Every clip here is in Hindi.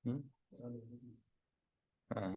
हम्म, हाँ।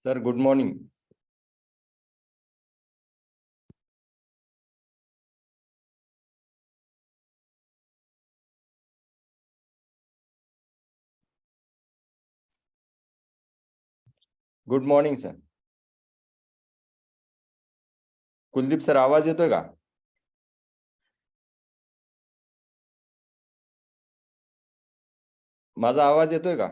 Sir good morning. Good morning sir. Kuldeep sir, आवाज येतोय का? माझा आवाज येतोय का?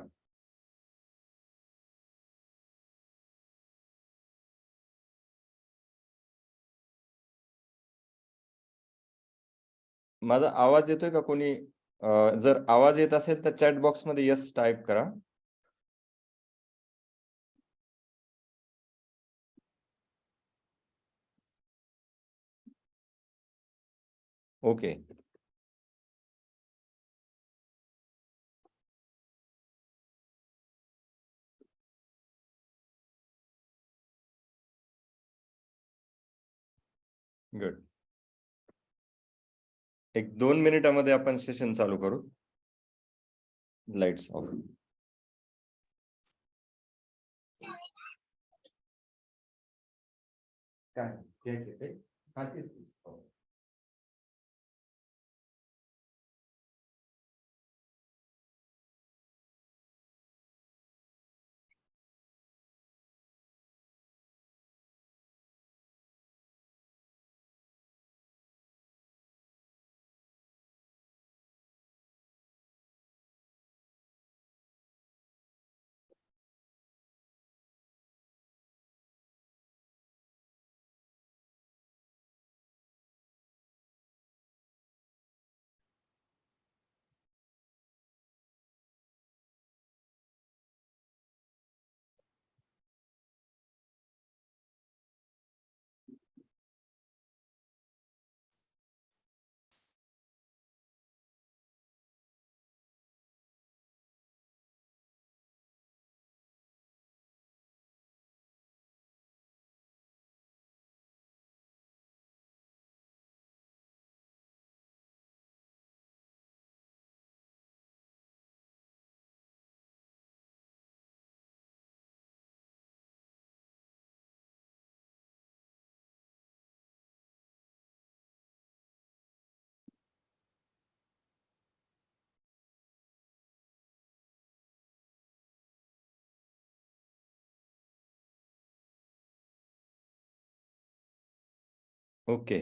माझा आवाज येतोय का? कोणी जर आवाज येत असेल तर चॅट बॉक्स मध्ये यस टाईप करा. ओके. गुड. एक 2 मिनिटामध्ये आपण सेशन चालू करू. Lights of. काय घ्यायचे ते? हा, तेच. ओके.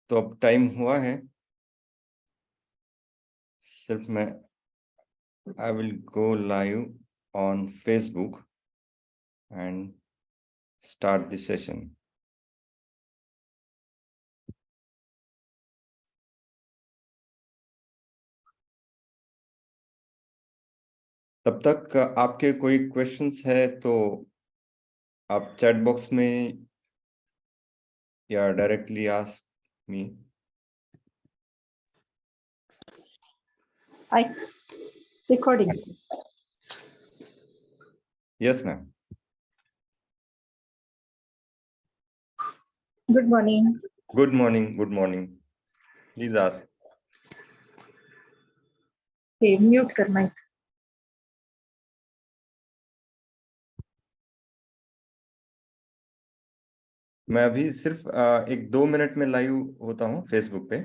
तो अब टाइम हुआ है. सिर्फ मैं I will go live on Facebook and start the session. तब तक आपके कोई क्वेश्चंस है तो आप चैट बॉक्स में या directly ask me. I recording. Yes ma'am. Good morning. Good morning. Good morning. Please ask. Okay, mute कर mic. मैं अभी सिर्फ 1-2 मिनट में लाइव होता हूँ फेसबुक पे.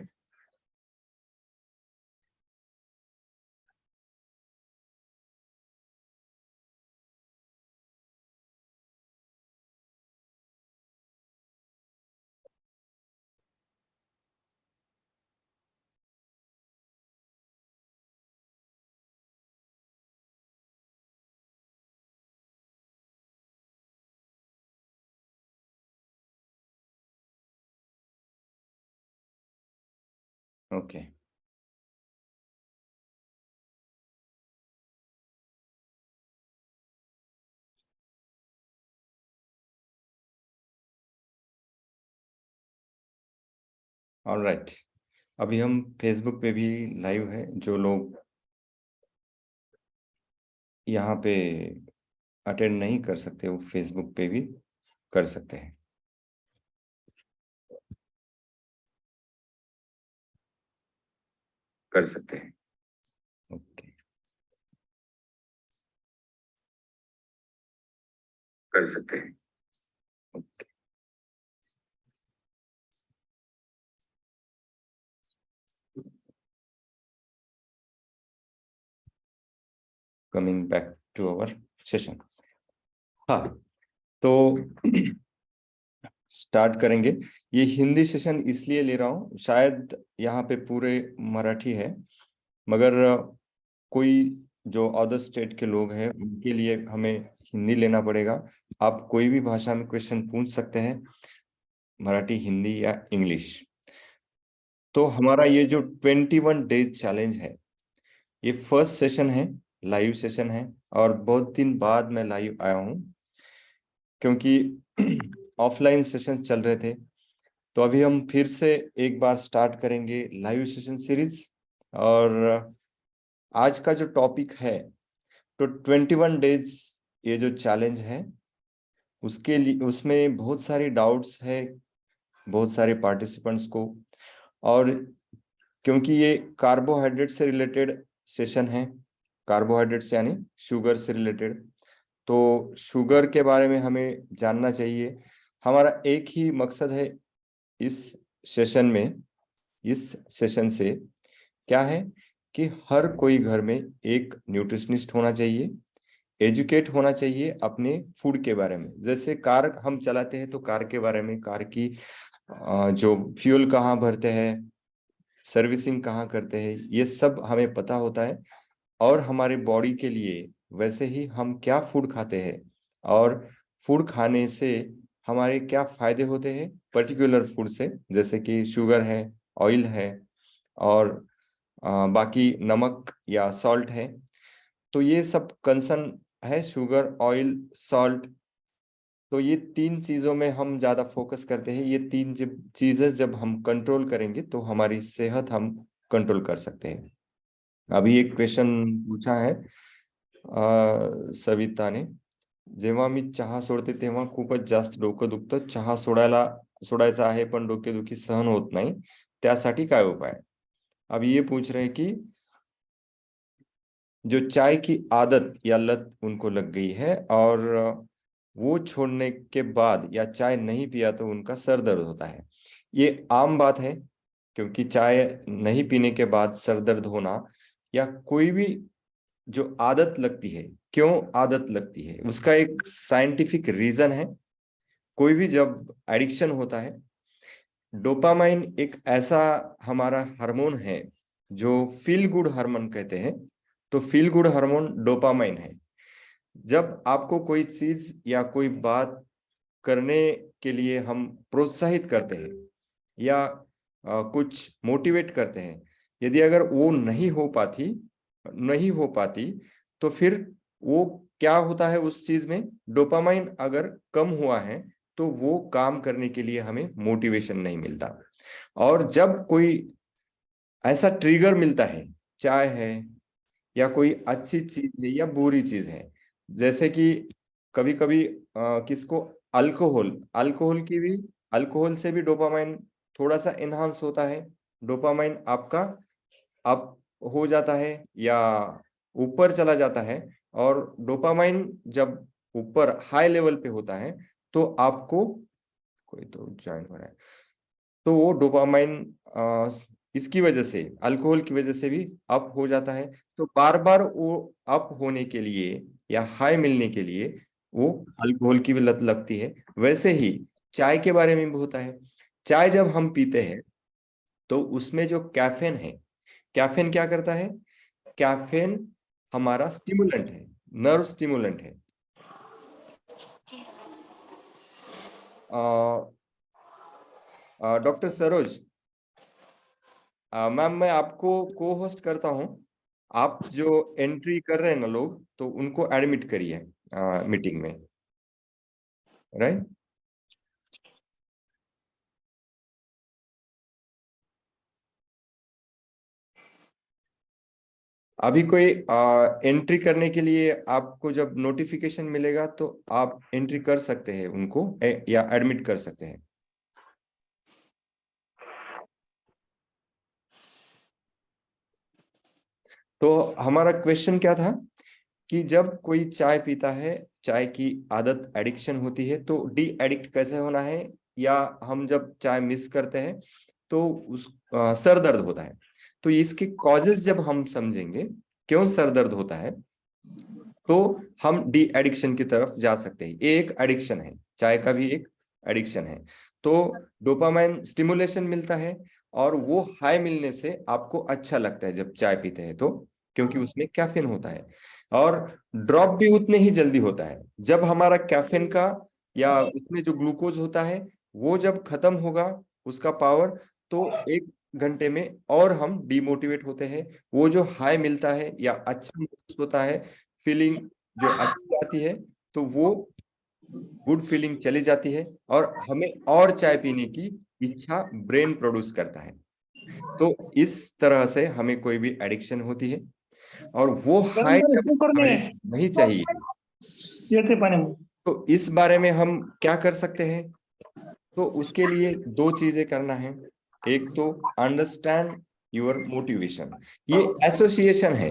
ओके. All right. अभी हम फेसबुक पे भी लाइव है, जो लोग यहाँ पे अटेंड नहीं कर सकते वो फेसबुक पे भी कर सकते हैं। कर सकते हैं। ओके, कर सकते हैं। Okay, coming back to our session. हाँ, तो स्टार्ट करेंगे। ये हिंदी सेशन इसलिए ले रहा हूँ, शायद यहाँ पे पूरे मराठी है, मगर कोई जो अदर स्टेट के लोग हैं उनके लिए हमें हिंदी लेना पड़ेगा। आप कोई भी भाषा में क्वेश्चन पूछ सकते हैं, मराठी, हिंदी या इंग्लिश। तो हमारा ये जो 21 डेज चैलेंज है, ये फर्स्ट सेशन है, लाइव सेशन है, और बहुत दिन बाद मैं लाइव आया हूँ, क्योंकि ऑफलाइन सेशंस चल रहे थे। तो अभी हम फिर से एक बार स्टार्ट करेंगे लाइव सेशन सीरीज। और आज का जो टॉपिक है, तो 21 डेज ये जो चैलेंज है, उसके लिए उसमें बहुत सारी डाउट्स है बहुत सारे पार्टिसिपेंट्स को। और क्योंकि ये कार्बोहाइड्रेट से रिलेटेड सेशन है, कार्बोहाइड्रेट से यानी शुगर से रिलेटेड, तो शुगर के बारे में हमें जानना चाहिए। हमारा एक ही मकसद है इस सेशन में, इस सेशन से क्या है कि हर कोई घर में एक न्यूट्रिशनिस्ट होना चाहिए, एजुकेट होना चाहिए अपने फूड के बारे में। जैसे कार हम चलाते हैं तो कार के बारे में, कार की जो फ्यूल कहाँ भरते हैं, सर्विसिंग कहाँ करते हैं, ये सब हमें पता होता है। और हमारे बॉडी के लिए वैसे ही हम क्या फूड खाते हैं, और फूड खाने से हमारे क्या फायदे होते हैं पर्टिकुलर फूड से, जैसे कि शुगर है, ऑयल है, और बाकी नमक या सॉल्ट है। तो ये सब कंसर्न है, शुगर, ऑयल, सॉल्ट। तो ये तीन चीजों में हम ज्यादा फोकस करते हैं। ये तीन जब चीजें जब हम कंट्रोल करेंगे तो हमारी सेहत हम कंट्रोल कर सकते हैं। अभी एक क्वेश्चन पूछा है सविता ने, जेव्हा मी चहा सोडते तेव्हा खूपच जास्त डोकं दुखतं, चहा सोडायचा आहे पण डोकेदुखी सहन होत नाही, त्यासाठी काय उपाय। अब ये पूछ रहे हैं कि जो चाय की आदत या लत उनको लग गई है, और वो छोड़ने के बाद या चाय नहीं पिया तो उनका सर दर्द होता है। ये आम बात है, क्योंकि चाय नहीं पीने के बाद सर दर्द होना, या कोई भी जो आदत लगती है, क्यों आदत लगती है उसका एक साइंटिफिक रीजन है। कोई भी जब एडिक्शन होता है, डोपामाइन एक ऐसा हमारा हार्मोन है जो फील गुड हार्मोन कहते हैं। तो फील गुड हार्मोन डोपामाइन है। जब आपको कोई चीज या कोई बात करने के लिए हम प्रोत्साहित करते हैं, या कुछ मोटिवेट करते हैं, यदि अगर वो नहीं हो पाती, तो फिर वो क्या होता है, उस चीज में डोपामाइन अगर कम हुआ है तो वो काम करने के लिए हमें मोटिवेशन नहीं मिलता। और जब कोई ऐसा ट्रिगर मिलता है, चाय है या कोई अच्छी चीज है या बुरी चीज है, जैसे कि कभी कभी किसको अल्कोहल अल्कोहल की भी अल्कोहल से भी डोपामाइन थोड़ा सा एनहांस होता है। डोपामाइन आपका अप हो जाता है या ऊपर चला जाता है। और डोपामाइन जब ऊपर हाई लेवल पे होता है, तो आपको, कोई तो ज्वाइन हो रहा है, तो वो डोपामाइन इसकी वजह से, अल्कोहल की वजह से भी अप हो जाता है। तो बार बार वो अप होने के लिए या हाई मिलने के लिए वो अल्कोहल की भी लत लगती है। वैसे ही चाय के बारे में भी होता है। चाय जब हम पीते हैं तो उसमें जो कैफीन है, कैफीन क्या करता है, कैफीन हमारा स्टिमुलेंट है, नर्व स्टिमुलेंट है। डॉक्टर सरोज, मैम मैं आपको को होस्ट करता हूँ। आप जो एंट्री कर रहे हैं ना लोग, तो उनको एडमिट करिए मीटिंग में, राइट। अभी कोई एंट्री करने के लिए आपको जब नोटिफिकेशन मिलेगा तो आप एंट्री कर सकते हैं उनको या एडमिट कर सकते हैं। तो हमारा क्वेश्चन क्या था कि जब कोई चाय पीता है, चाय की आदत एडिक्शन होती है, तो डी एडिक्ट कैसे होना है, या हम जब चाय मिस करते हैं तो उस सर दर्द होता है। तो इसके कॉजेस जब हम समझेंगे क्यों सर दर्द होता है, तो हम डी एडिक्शन की तरफ जा सकते हैं। ये एक एडिक्शन है, चाय का भी एक एडिक्शन है। तो डोपामाइन स्टिमुलेशन मिलता है और वो हाई मिलने से आपको अच्छा लगता है जब चाय पीते हैं, तो क्योंकि उसमें कैफीन होता है। और ड्रॉप भी उतने ही जल्दी होता है जब हमारा कैफीन का या उसमें जो ग्लूकोज होता है वो जब खत्म होगा उसका पावर, तो 1 घंटे में और हम डिमोटिवेट होते हैं। वो जो हाई मिलता है या अच्छा महसूस होता है, फीलिंग जो अच्छी आती है, तो वो गुड फीलिंग चली जाती है और हमें और चाय पीने की इच्छा ब्रेन प्रोड्यूस करता है। तो इस तरह से हमें कोई भी एडिक्शन होती है और वो हाई जब हमें नहीं चाहिए, तो इस बारे में हम क्या कर सकते हैं। तो उसके लिए 2 चीजें करना है। एक तो अंडरस्टैंड योर मोटिवेशन, ये एसोसिएशन है।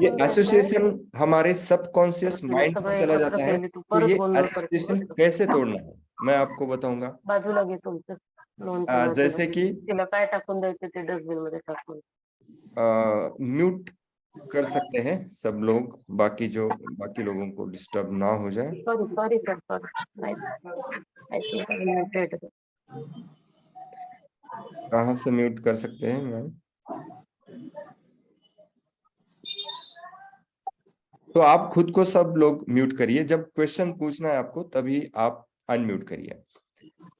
ये एसोसिएशन हमारे सबकॉन्शियस माइंड में चला जाता है। तो ये एसोसिएशन कैसे तोड़ना है मैं आपको बताऊंगा। बाजूला घे तुमचं लोणचं जैसे कि तिला काय टाकून द्यायचं ते डस्टबिन मध्ये टाकून म्यूट कर सकते हैं सब लोग, बाकी लोगों को डिस्टर्ब ना हो जाए। Sorry sorry sir sorry I think I muted कहाँ से म्यूट कर सकते हैं मैम? तो आप खुद को सब लोग म्यूट करिए, जब क्वेश्चन पूछना है आपको तभी आप अनम्यूट करिए।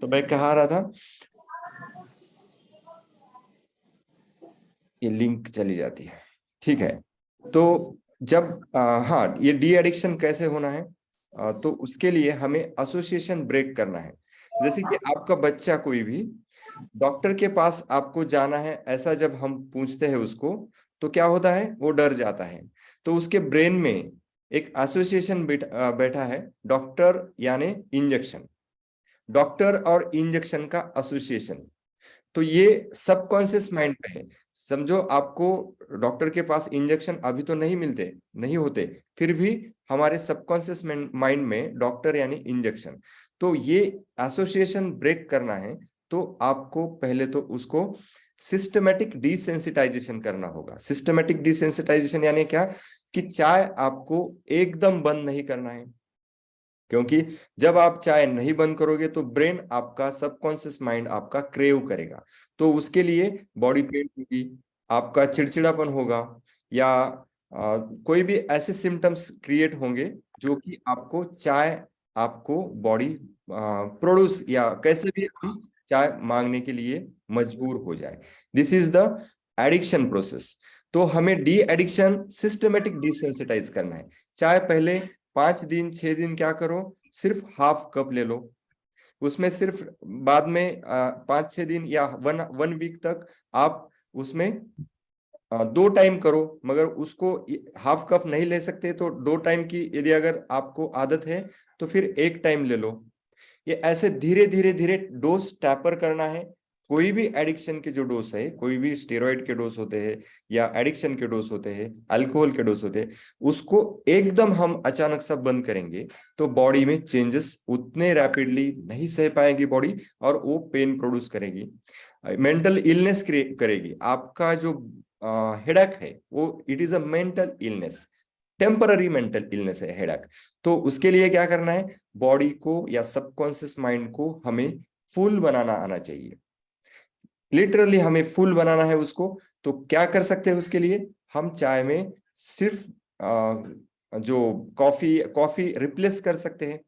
तो मैं कहा रहा था, ये लिंक चली जाती है, ठीक है। तो जब हाँ, ये डी एडिक्शन कैसे होना है, तो उसके लिए हमें एसोसिएशन ब्रेक करना है। जैसे कि आपका बच्चा कोई भी डॉक्टर के पास आपको जाना है ऐसा जब हम पूछते हैं उसको, तो क्या होता है, वो डर जाता है। तो उसके ब्रेन में एक एसोसिएशन बैठा है, डॉक्टर यानी इंजेक्शन, डॉक्टर और इंजेक्शन का एसोसिएशन। तो ये सबकॉन्शियस माइंड पे है। समझो आपको डॉक्टर के पास इंजेक्शन अभी तो नहीं होते, फिर भी हमारे सबकॉन्शियस माइंड में डॉक्टर यानी इंजेक्शन। तो ये एसोसिएशन ब्रेक करना है, तो आपको पहले तो उसको सिस्टमेटिक डिसेंसिटाइजेशन करना होगा। सिस्टमेटिक डिसेंसिटाइजेशन यानी क्या, कि चाय आपको एकदम बंद नहीं करना है, क्योंकि जब आप चाय नहीं बंद करोगे तो ब्रेन आपका, सबकॉन्शियस माइंड आपका क्रेव करेगा। तो उसके लिए बॉडी पेन होगी, आपका चिड़चिड़ापन होगा, या कोई भी ऐसे सिम्टम्स क्रिएट होंगे जो कि आपको चाय, आपको बॉडी प्रोड्यूस या कैसे भी हम चाय मांगने के लिए मजबूर हो जाए। This is the addiction process. तो हमें डी एडिक्शन सिस्टमेटिक डिसेंसिटाइज करना है। चाय पहले 5 दिन 6 दिन क्या करो, सिर्फ हाफ कप ले लो, उसमें सिर्फ बाद में 5 6 दिन या वन वीक तक आप उसमें 2 टाइम करो। मगर उसको हाफ कप नहीं ले सकते तो 2 टाइम की यदि अगर आपको आदत है तो फिर 1 टाइम ले लो। ये ऐसे धीरे धीरे धीरे डोज टैपर करना है। कोई भी एडिक्शन के जो डोज है, कोई भी स्टेरॉइड के डोज होते हैं या एडिक्शन के डोज होते हैं, अल्कोहल के डोज होते हैं, उसको एकदम हम अचानक सा बंद करेंगे तो बॉडी में चेंजेस उतने रैपिडली नहीं सह पाएगी बॉडी, और वो पेन प्रोड्यूस करेगी, मेंटल इलनेस करेगी। आपका जो हेडेक है वो it is a mental illness, temporary mental illness है हेडेक। तो उसके लिए क्या करना है, बॉडी को या सबकॉन्शियस माइंड को हमें फुल बनाना आना चाहिए। लिटरली हमें फुल बनाना है उसको। तो क्या कर सकते हैं उसके लिए, हम चाय में सिर्फ जो कॉफी कॉफी रिप्लेस कर सकते हैं,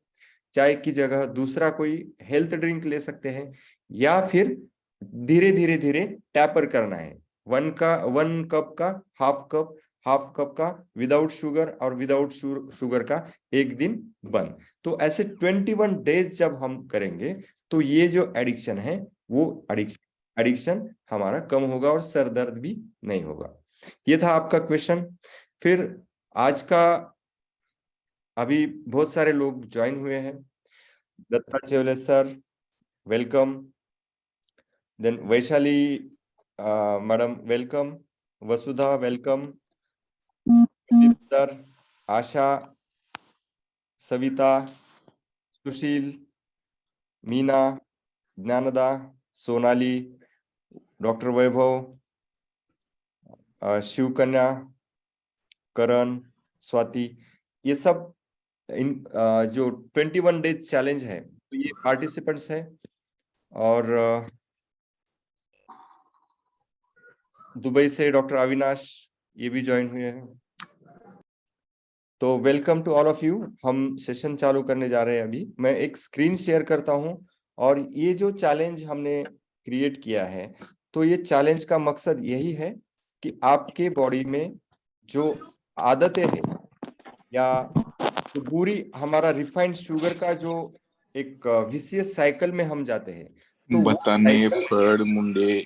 चाय की जगह दूसरा कोई हेल्थ ड्रिंक ले सकते हैं, या फिर धीरे धीरे धीरे टैपर करना है। 1 कप का हाफ कप, हाफ कप का विदाउट शुगर और विदाउट शुगर का 1 दिन बंद। तो ऐसे 21 डेज जब हम करेंगे तो ये जो एडिक्शन है वो एडिक्शन हमारा कम होगा और सर दर्द भी नहीं होगा। ये था आपका क्वेश्चन। फिर आज का, अभी बहुत सारे लोग ज्वाइन हुए हैं। Dattatreya sir, welcome. Then Vaishali madam, welcome. Vasudha, welcome. Pradeep sir, Asha, Savita, Sushil, Meena, Gyanada, Sonali, doctor Vaibhav, Shivkanya, Karan, Swati, ये सब इन जो 21 डेज चैलेंज है, तो ये पार्टिसिपेंट्स है। और दुबई से डॉक्टर अविनाश, ये भी ज्वाइन हुए हैं। तो welcome to all of you. हम सेशन चालू करने जा रहे हैं अभी। मैं एक स्क्रीन शेयर करता हूं, और ये जो चैलेंज हमने क्रिएट किया है, तो ये चैलेंज का मकसद यही है कि आपके बॉडी में जो आदतें हैं, या तो बुरी हमारा रिफाइंड शुगर का जो एक विशियस साइकिल में हम जाते हैं, तो वो बताने cycle- पड़ मुंडे।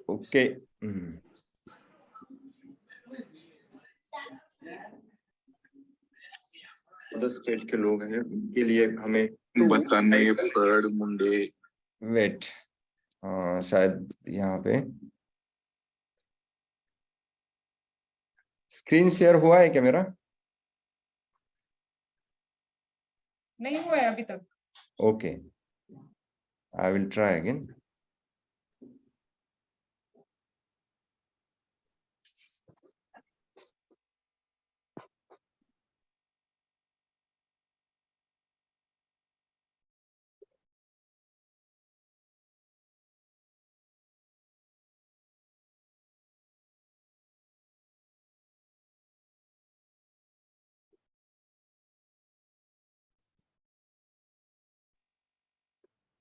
ओके। अदर स्टेट के लोग हैं, उनके लिए हमें बताने पड़ मुंडे। वेट, शायद यहाँ पे स्क्रीन शेयर हुआ है क्या मेरा? नहीं हुआ है अभी तक। Okay, I will try again.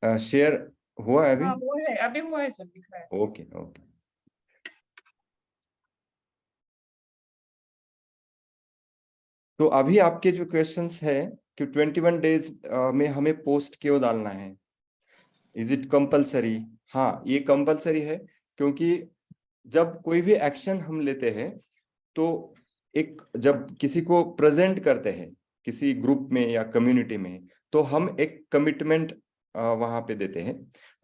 Share हुआ है अभी? हाँ हुआ है, अभी हुआ है, सब दिख रहा है। Okay okay. तो अभी आपके जो क्वेश्चंस है कि 21 डेज में हमें पोस्ट क्यों डालना है, इज इट कंपलसरी? हाँ, ये कंपलसरी है, क्योंकि जब कोई भी एक्शन हम लेते हैं, तो एक जब किसी को प्रेजेंट करते हैं किसी ग्रुप में या कम्युनिटी में, तो हम एक कमिटमेंट वहां पे देते हैं।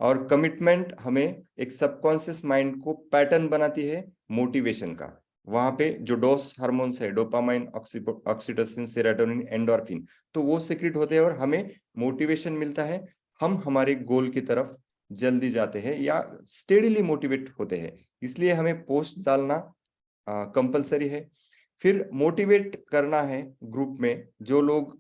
और कमिटमेंट हमें एक सबकॉन्शियस माइंड को पैटर्न बनाती है मोटिवेशन का। वहां पे जो डोस हार्मोन्स है, डोपामाइन, ऑक्सीटोसिन, सेरोटोनिन, एंडोर्फिन, तो वो सीक्रेट होते हैं और हमें मोटिवेशन मिलता है। हम हमारे गोल की तरफ जल्दी जाते हैं या स्टेडीली मोटिवेट होते हैं। इसलिए हमें पोस्ट डालना कंपलसरी है। फिर मोटिवेट करना है ग्रुप में, जो लोग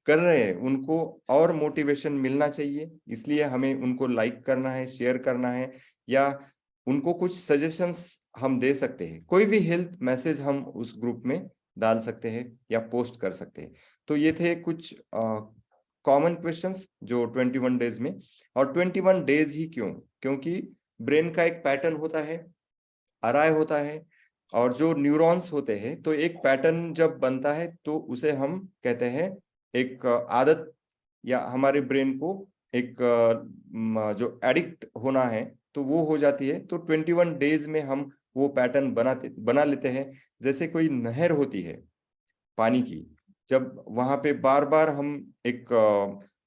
कर रहे हैं उनको और मोटिवेशन मिलना चाहिए, इसलिए हमें उनको लाइक करना है, शेयर करना है, या उनको कुछ सजेशंस हम दे सकते हैं। कोई भी हेल्थ मैसेज हम उस ग्रुप में डाल सकते हैं या पोस्ट कर सकते हैं। तो ये थे कुछ कॉमन क्वेश्चंस जो 21 डेज में। और 21 डेज ही क्यों? क्योंकि ब्रेन का एक पैटर्न होता है, अराय होता है, और जो न्यूरॉन्स होते हैं, तो एक पैटर्न जब बनता है तो उसे हम कहते हैं एक आदत, या हमारे ब्रेन को एक जो एडिक्ट होना है तो वो हो जाती है। तो 21 डेज में हम वो पैटर्न बना लेते हैं। जैसे कोई नहर होती है पानी की, जब वहां पे बार बार हम एक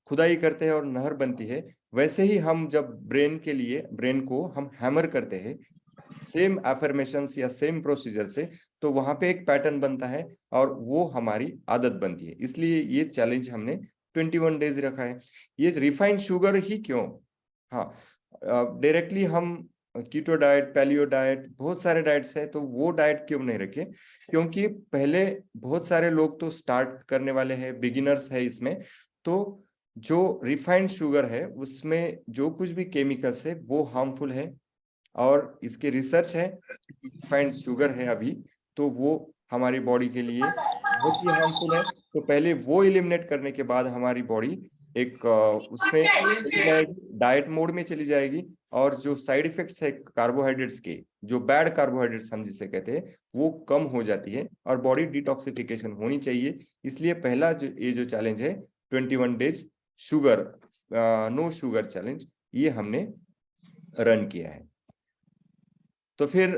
खुदाई करते हैं और नहर बनती है, वैसे ही हम जब ब्रेन को हम हैमर करते हैं सेम एफर्मेशंस या सेम प्रोसीजर से, तो वहां पे एक पैटर्न बनता है और वो हमारी आदत बनती है। इसलिए ये चैलेंज हमने 21 डेज रखा है। ये रिफाइंड शुगर ही क्यों? हाँ, डायरेक्टली हम कीटो डाइट, पैलियो डाइट, बहुत सारे डाइट्स है, तो वो डाइट क्यों नहीं रखे? क्योंकि पहले बहुत सारे लोग तो स्टार्ट करने वाले हैं, बिगिनर्स है इसमें। तो जो रिफाइंड शुगर है उसमें जो कुछ भी केमिकल्स है वो हार्मफुल है, और इसके रिसर्च है। रिफाइंड शुगर है अभी, तो वो हमारी बॉडी के लिए बहुत ही हार्मफुल है। तो पहले वो एलिमिनेट करने के बाद हमारी बॉडी एक उसमें चली जाएगी, डाइट मोड में चली जाएगी। और जो साइड इफेक्ट्स है कार्बोहाइड्रेट्स के, जो बैड कार्बोहाइड्रेट्स हम जिसे कहते हैं, वो कम हो जाती है और बॉडी डिटॉक्सिफिकेशन होनी चाहिए। इसलिए पहला ये जो चैलेंज है 21 days sugar, no sugar challenge, ये हमने रन किया है। तो फिर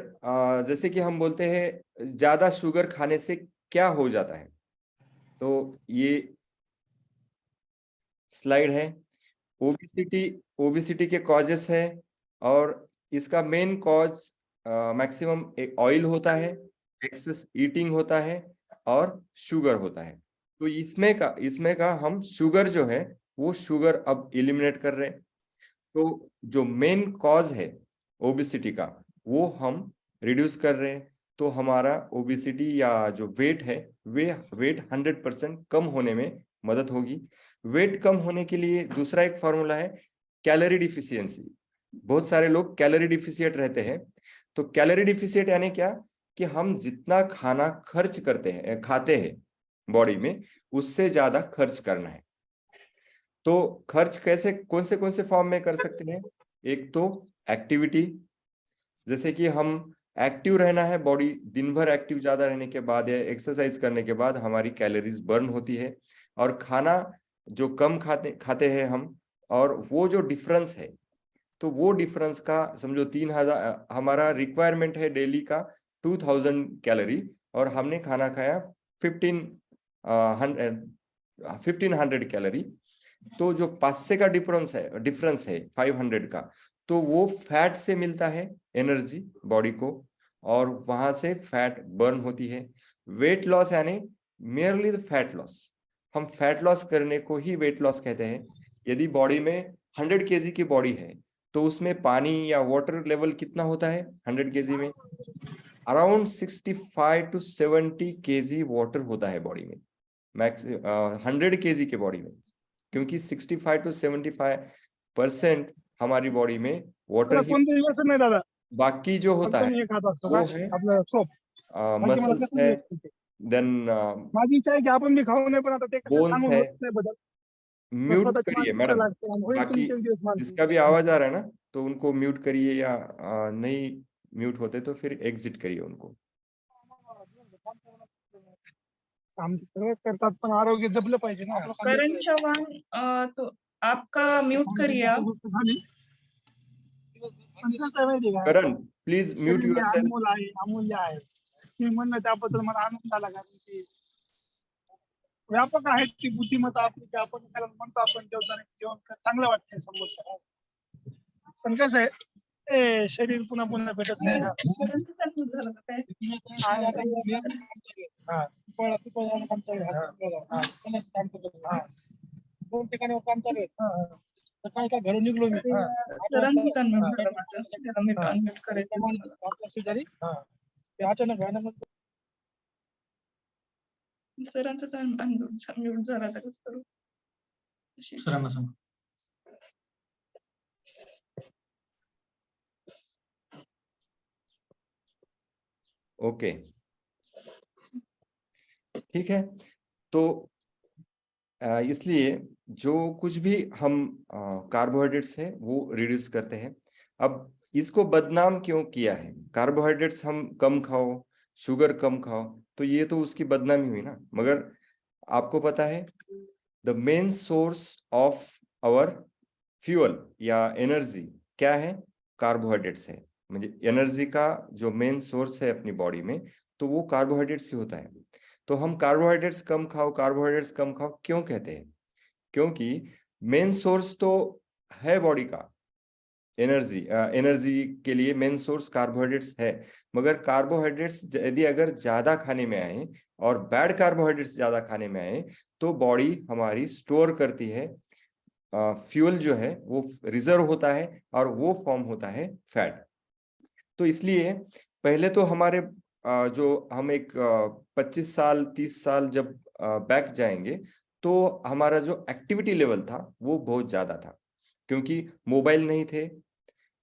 जैसे कि हम बोलते हैं ज्यादा शुगर खाने से क्या हो जाता है, तो ये स्लाइड है। ओबिसिटी के कॉजेस है, और इसका मेन कॉज मैक्सिमम ऑयल होता है, एक्सेस ईटिंग होता है, और शुगर होता है। तो इसमें का हम शुगर जो है वो शुगर अब एलिमिनेट कर रहे हैं। तो जो मेन कॉज है ओबिसिटी का वो हम रिड्यूस कर रहे हैं। तो हमारा ओबिसिटी या जो वेट है वेट 100% कम होने में मदद होगी। वेट कम होने के लिए दूसरा एक फॉर्मूला है कैलोरी डिफिशियंसी। बहुत सारे लोग कैलोरी डिफिशिएंट रहते हैं। तो कैलोरी डिफिशिएंट यानी क्या, कि हम जितना खाना खर्च करते हैं खाते हैं बॉडी में, उससे ज्यादा खर्च करना है। तो खर्च कैसे कौन से फॉर्म में कर सकते हैं? एक तो एक्टिविटी, जैसे कि हम एक्टिव रहना है, बॉडी दिन भर एक्टिव ज्यादा रहने के बाद या एक्सरसाइज करने के बाद हमारी कैलोरीज बर्न होती है। और खाना जो कम खाते हैं हम, और वो जो डिफरेंस है, तो वो डिफरेंस का समझो 3000 हमारा रिक्वायरमेंट है डेली का 2000 कैलोरी, और हमने खाना खाया 1500 कैलोरी। तो जो 500 का डिफरेंस है 500 का, तो वो फैट से मिलता है एनर्जी बॉडी को, और वहां से फैट बर्न होती है। वेट लॉस यानी मेयरली द फैट लॉस, हम फैट लॉस करने को ही वेट लॉस कहते हैं। यदि बॉडी में 100 केजी की बॉडी है, तो उसमें पानी या वाटर लेवल कितना होता है 100 केजी में? अराउंड 65 to 70 केजी वाटर होता है बॉडी में, मैक्स 100 केजी के बॉडी में। क्योंकि 65 to 75% हमारी बॉडी में वाटर ही, कोणतं व्यसन नाही दादा, बाकी जो होता फक्त है मी हे खात असतो वो का है आपलं सोप. बाकी मला मसल्स कसं है, नाही खायचं. देन माझी इच्छा आहे की आपण बी खाऊ नये, पण आता ते कसं बोन्स सांगून है। होत नाही बदल. म्यूट स्वतःची करिए मानसिकता मैडम, लागते आणि होईल बाकी 3-4 दिवस मानसिक. जिसका भी आवाज आ रहा है ना, तो उनको म्यूट करिए, या नहीं म्यूट होते तो फिर एग्जिट करिए उनको। काम सगळं करतात, पण आरोग्य जपलं पाहिजे ना. करण चौहान, तो आपका म्यूट करिए आप। झाली. पण कसं आहे माहिती आहे का, करण प्लीज म्यूट शरीर हे युअरसेल्फ। अनमोल आहे, अमूल्य आहे. मी म्हणणं त्याबद्दल मला आनंद झाला, कारण की व्यापक आहेत की बुद्धिमत्ता आपली, की आपण त्याला म्हणतो आपण जेवताना जेवण चांगलं वाटतंय समोरच्या. पण कसं आहे, ते शरीर पुन्हा पुन्हा भेटत नाही ना. करणचं चालू झालं का काय? हा. काम चालू आहे. 2 ठिकाणी काम चालू आहे. सकाळी काय घरून निघलो मी. सरांचंच अनम्यूट झालं माझं. त्याला मी अनम्यूट करायचं होतं मला. आमच्या शेजारी ते अचानक भयानक सरांचंच अनम्यूट झाला तर कसं करू? सरांना सांग. ओके, ठीक है। तो इसलिए जो कुछ भी हम कार्बोहाइड्रेट्स है वो रिड्यूस करते हैं। अब इसको बदनाम क्यों किया है? कार्बोहाइड्रेट्स हम कम खाओ, शुगर कम खाओ, तो ये तो उसकी बदनामी हुई ना। मगर आपको पता है the main source of our fuel या एनर्जी क्या है? कार्बोहाइड्रेट्स है। म्हणजे एनर्जी का जो मेन सोर्स है अपनी बॉडी में, तो वो कार्बोहाइड्रेट्स ही होता है। तो हम कार्बोहाइड्रेट्स कम खाओ क्यों कहते हैं? क्योंकि मेन सोर्स तो है बॉडी का, एनर्जी के लिए मेन सोर्स कार्बोहाइड्रेट्स है। मगर कार्बोहाइड्रेट्स यदि अगर ज्यादा खाने में आए और बैड कार्बोहाइड्रेट्स ज्यादा खाने में आए, तो बॉडी हमारी स्टोर करती है फ्यूल जो है वो रिजर्व होता है, और वो फॉर्म होता है फैट। तो इसलिए पहले तो हमारे जो हम एक 25 साल 30 साल जब बैक जाएंगे, तो हमारा जो एक्टिविटी लेवल था वो बहुत ज्यादा था, क्योंकि मोबाइल नहीं थे,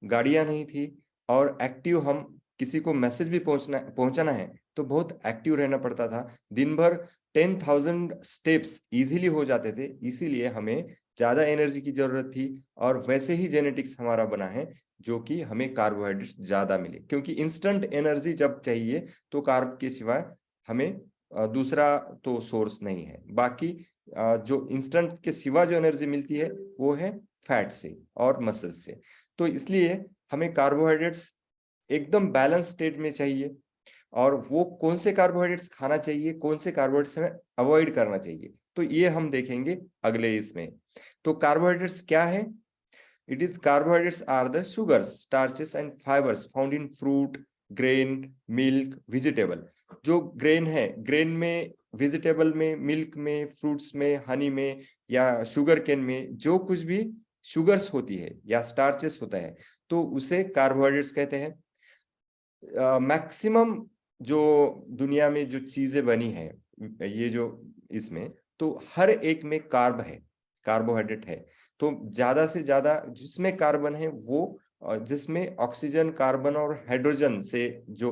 गाड़ियां नहीं थी, और एक्टिव हम किसी को मैसेज भी पहुंचाना है तो बहुत एक्टिव रहना पड़ता था। दिन भर 10,000 स्टेप्स इजीली हो जाते थे, इसीलिए हमें ज्यादा एनर्जी की जरूरत थी। और वैसे ही जेनेटिक्स हमारा बना है जो कि हमें कार्बोहाइड्रेट ज्यादा मिले, क्योंकि इंस्टेंट एनर्जी जब चाहिए तो कार्ब के सिवाय हमें दूसरा तो सोर्स नहीं है। बाकी जो इंस्टेंट के सिवा जो एनर्जी मिलती है वो है फैट से और मसल्स से। तो इसलिए हमें कार्बोहाइड्रेट्स एकदम बैलेंस स्टेट में चाहिए, और वो कौन से कार्बोहाइड्रेट्स खाना चाहिए, कौन से कार्बोहाइड्रेट्स हमें अवॉइड करना चाहिए, तो ये हम देखेंगे अगले इसमें। तो कार्बोहाइड्रेट्स क्या है? It is carbohydrates are the sugars, starches and fibers found in fruit, grain, milk, vegetable। जो ग्रेन है, ग्रेन में, वेजिटेबल में, मिल्क में, फ्रूट्स में, हनी में या शुगर केन में जो कुछ भी शुगर्स होती है या स्टार्चेस होता है तो उसे कार्बोहाइड्रेट्स कहते हैं। मैक्सिमम जो दुनिया में जो चीजें बनी है ये जो इसमें, तो हर एक में कार्ब है, कार्बोहाइड्रेट है। तो ज्यादा से ज्यादा जिसमें कार्बन है वो, जिसमें ऑक्सीजन, कार्बन और हाइड्रोजन से जो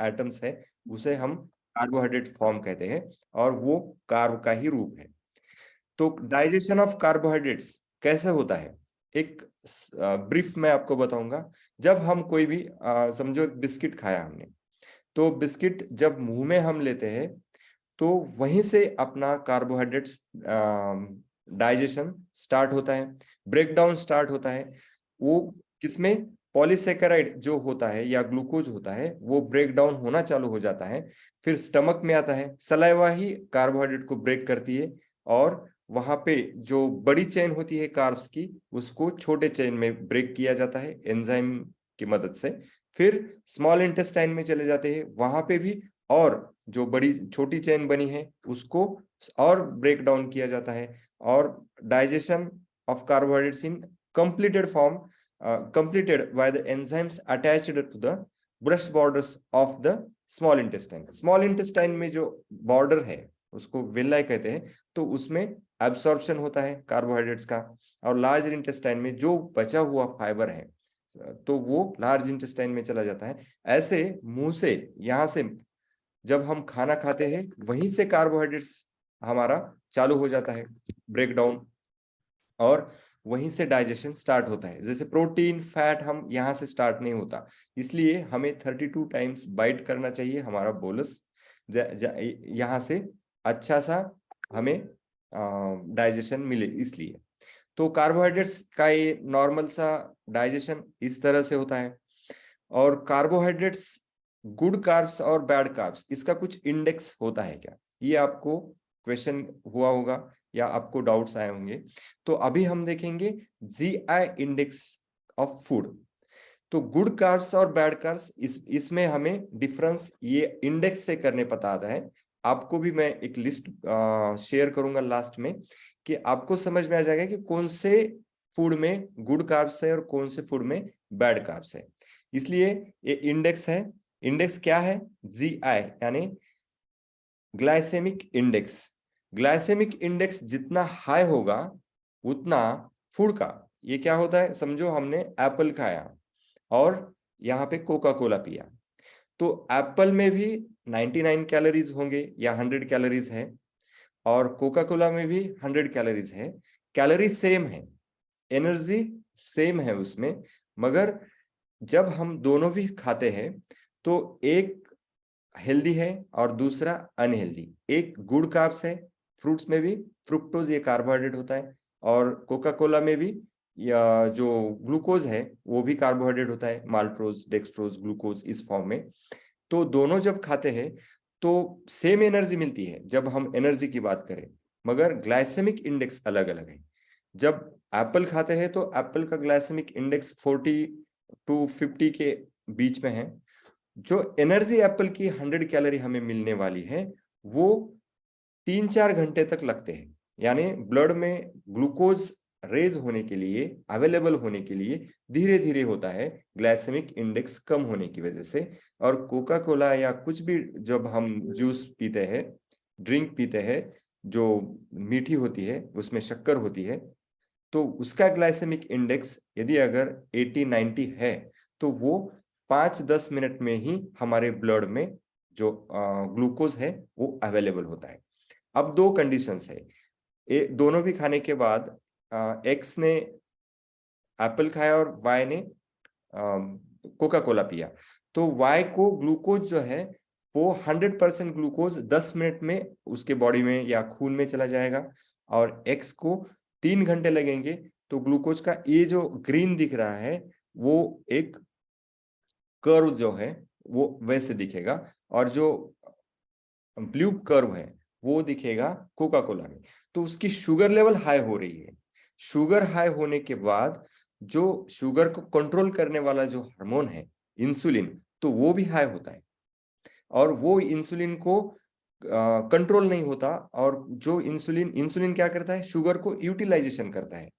एटम्स है उसे हम कार्बोहाइड्रेट फॉर्म कहते हैं, और वो कार्ब का ही रूप है। तो डाइजेशन ऑफ कार्बोहाइड्रेट्स कैसे होता है, एक ब्रीफ मैं आपको बताऊंगा। जब हम कोई भी समझो बिस्किट खाया हमने, तो बिस्किट जब मुंह में हम लेते हैं तो वहीं से अपना कार्बोहाइड्रेट्स डाइजेशन स्टार्ट होता है, ब्रेकडाउन स्टार्ट होता है। वो किसमें, पॉलीसेकेराइड जो होता है या ग्लूकोज होता है वो ब्रेक डाउन होना चालू हो जाता है, फिर स्टमक में आता है, सलाइवा ही कार्बोहाइड्रेट को ब्रेक करती है, और वहां पे जो बड़ी चेन होती है कार्ब्स की उसको छोटे चेन में ब्रेक किया जाता है एंजाइम की मदद से। फिर स्मॉल इंटेस्टाइन में चले जाते हैं, वहां पे भी और जो बड़ी छोटी चेन बनी है उसको और ब्रेक डाउन किया जाता है, और digestion of carbohydrates in completed form completed by the enzymes attached to the brush borders of the small intestine। small intestine में जो border है उसको villi कहते हैं, तो उसमें absorption होता है कार्बोहाइड्रेट्स का, और लार्ज इंटेस्टाइन में जो बचा हुआ फाइबर है तो वो लार्ज इंटेस्टाइन में चला जाता है। ऐसे मुंह से, यहाँ से जब हम खाना खाते हैं वहीं से कार्बोहाइड्रेट्स हमारा चालू हो जाता है ब्रेक डाउन, और वहीं से डाइजेशन स्टार्ट होता है। जैसे प्रोटीन, फैट हम यहाँ से स्टार्ट नहीं होता, इसलिए हमें 32 टाइम्स बाइट करना चाहिए हमारा बोलस, यहाँ से अच्छा सा हमें डाइजेशन मिले इसलिए। तो कार्बोहाइड्रेट्स का ये नॉर्मल सा डाइजेशन इस तरह से होता है। और कार्बोहाइड्रेट्स, गुड कार्ब्स और बैड कार्ब्स, इसका कुछ इंडेक्स होता है क्या, ये आपको क्वेश्चन हुआ होगा या आपको डाउट्स आए होंगे। तो अभी हम देखेंगे जीआई इंडेक्स ऑफ फूड। तो गुड कार्ब्स और बैड कार्ब्स, इसमें हमें डिफरेंस ये इंडेक्स से करने पता आता है। आपको भी मैं एक लिस्ट शेयर करूंगा लास्ट में, कि आपको समझ में आ जाएगा कि कौन से फूड में गुड कार्ब्स है और कौन से फूड में बैड कार्ब्स है। इसलिए ये इंडेक्स है। इंडेक्स क्या है? जीआई यानी ग्लाइसेमिक इंडेक्स। ग्लाइसेमिक इंडेक्स जितना हाई होगा उतना फूड का, ये क्या होता है, समझो हमने एप्पल खाया और यहाँ पे कोका कोला पिया, तो एप्पल में भी 99 कैलोरीज होंगे या 100 कैलोरीज है, और कोका कोला में भी 100 कैलोरीज है। कैलोरी सेम है, एनर्जी सेम है उसमें, मगर जब हम दोनों भी खाते हैं तो एक हेल्दी है और दूसरा अनहेल्दी। एक गुड कार्ब्स है, फ्रूट्स में भी फ्रुक्टोज ये कार्बोहाइड्रेट होता है, और कोका कोला में भी या जो ग्लूकोज है वो भी कार्बोहाइड्रेट होता है, माल्टोज, डेक्सट्रोज, ग्लूकोज इस फॉर्म में। तो दोनों जब खाते हैं तो सेम एनर्जी मिलती है जब हम एनर्जी की बात करें, मगर ग्लाइसेमिक इंडेक्स अलग अलग है। जब एप्पल खाते हैं तो एप्पल का ग्लाइसेमिक इंडेक्स 40 to 50 के बीच में है। जो एनर्जी एप्पल की 100 कैलोरी हमें मिलने वाली है वो 3-4 घंटे तक लगते हैं, यानी ब्लड में ग्लूकोज रेज होने के लिए, अवेलेबल होने के लिए धीरे धीरे होता है, ग्लाइसेमिक इंडेक्स कम होने की वजह से। और कोका कोला या कुछ भी जब हम जूस पीते हैं, ड्रिंक पीते हैं जो मीठी होती है, उसमें शक्कर होती है, तो उसका ग्लाइसेमिक इंडेक्स यदि अगर 80-90 है तो वो 5-10 मिनट में ही हमारे ब्लड में जो ग्लूकोज है वो अवेलेबल होता है। अब दो कंडीशंस है, दोनों भी खाने के बाद एक्स ने एप्पल खाया और वाई ने कोका कोला पिया, तो वाई को ग्लूकोज जो है वो 100% ग्लूकोज 10 मिनट में उसके बॉडी में या खून में चला जाएगा, और एक्स को 3 घंटे लगेंगे। तो ग्लूकोज का ये जो ग्रीन दिख रहा है वो एक कर्व जो है वो वैसे दिखेगा, और जो ब्लू कर्व है वो दिखेगा कोका कोला में। तो उसकी शुगर लेवल हाई हो रही है। शुगर हाई होने के बाद जो शुगर को कंट्रोल करने वाला जो हार्मोन है इंसुलिन, तो वो भी हाई होता है, और वो इंसुलिन को कंट्रोल नहीं होता। और जो इंसुलिन क्या करता है, शुगर को यूटिलाइजेशन करता है,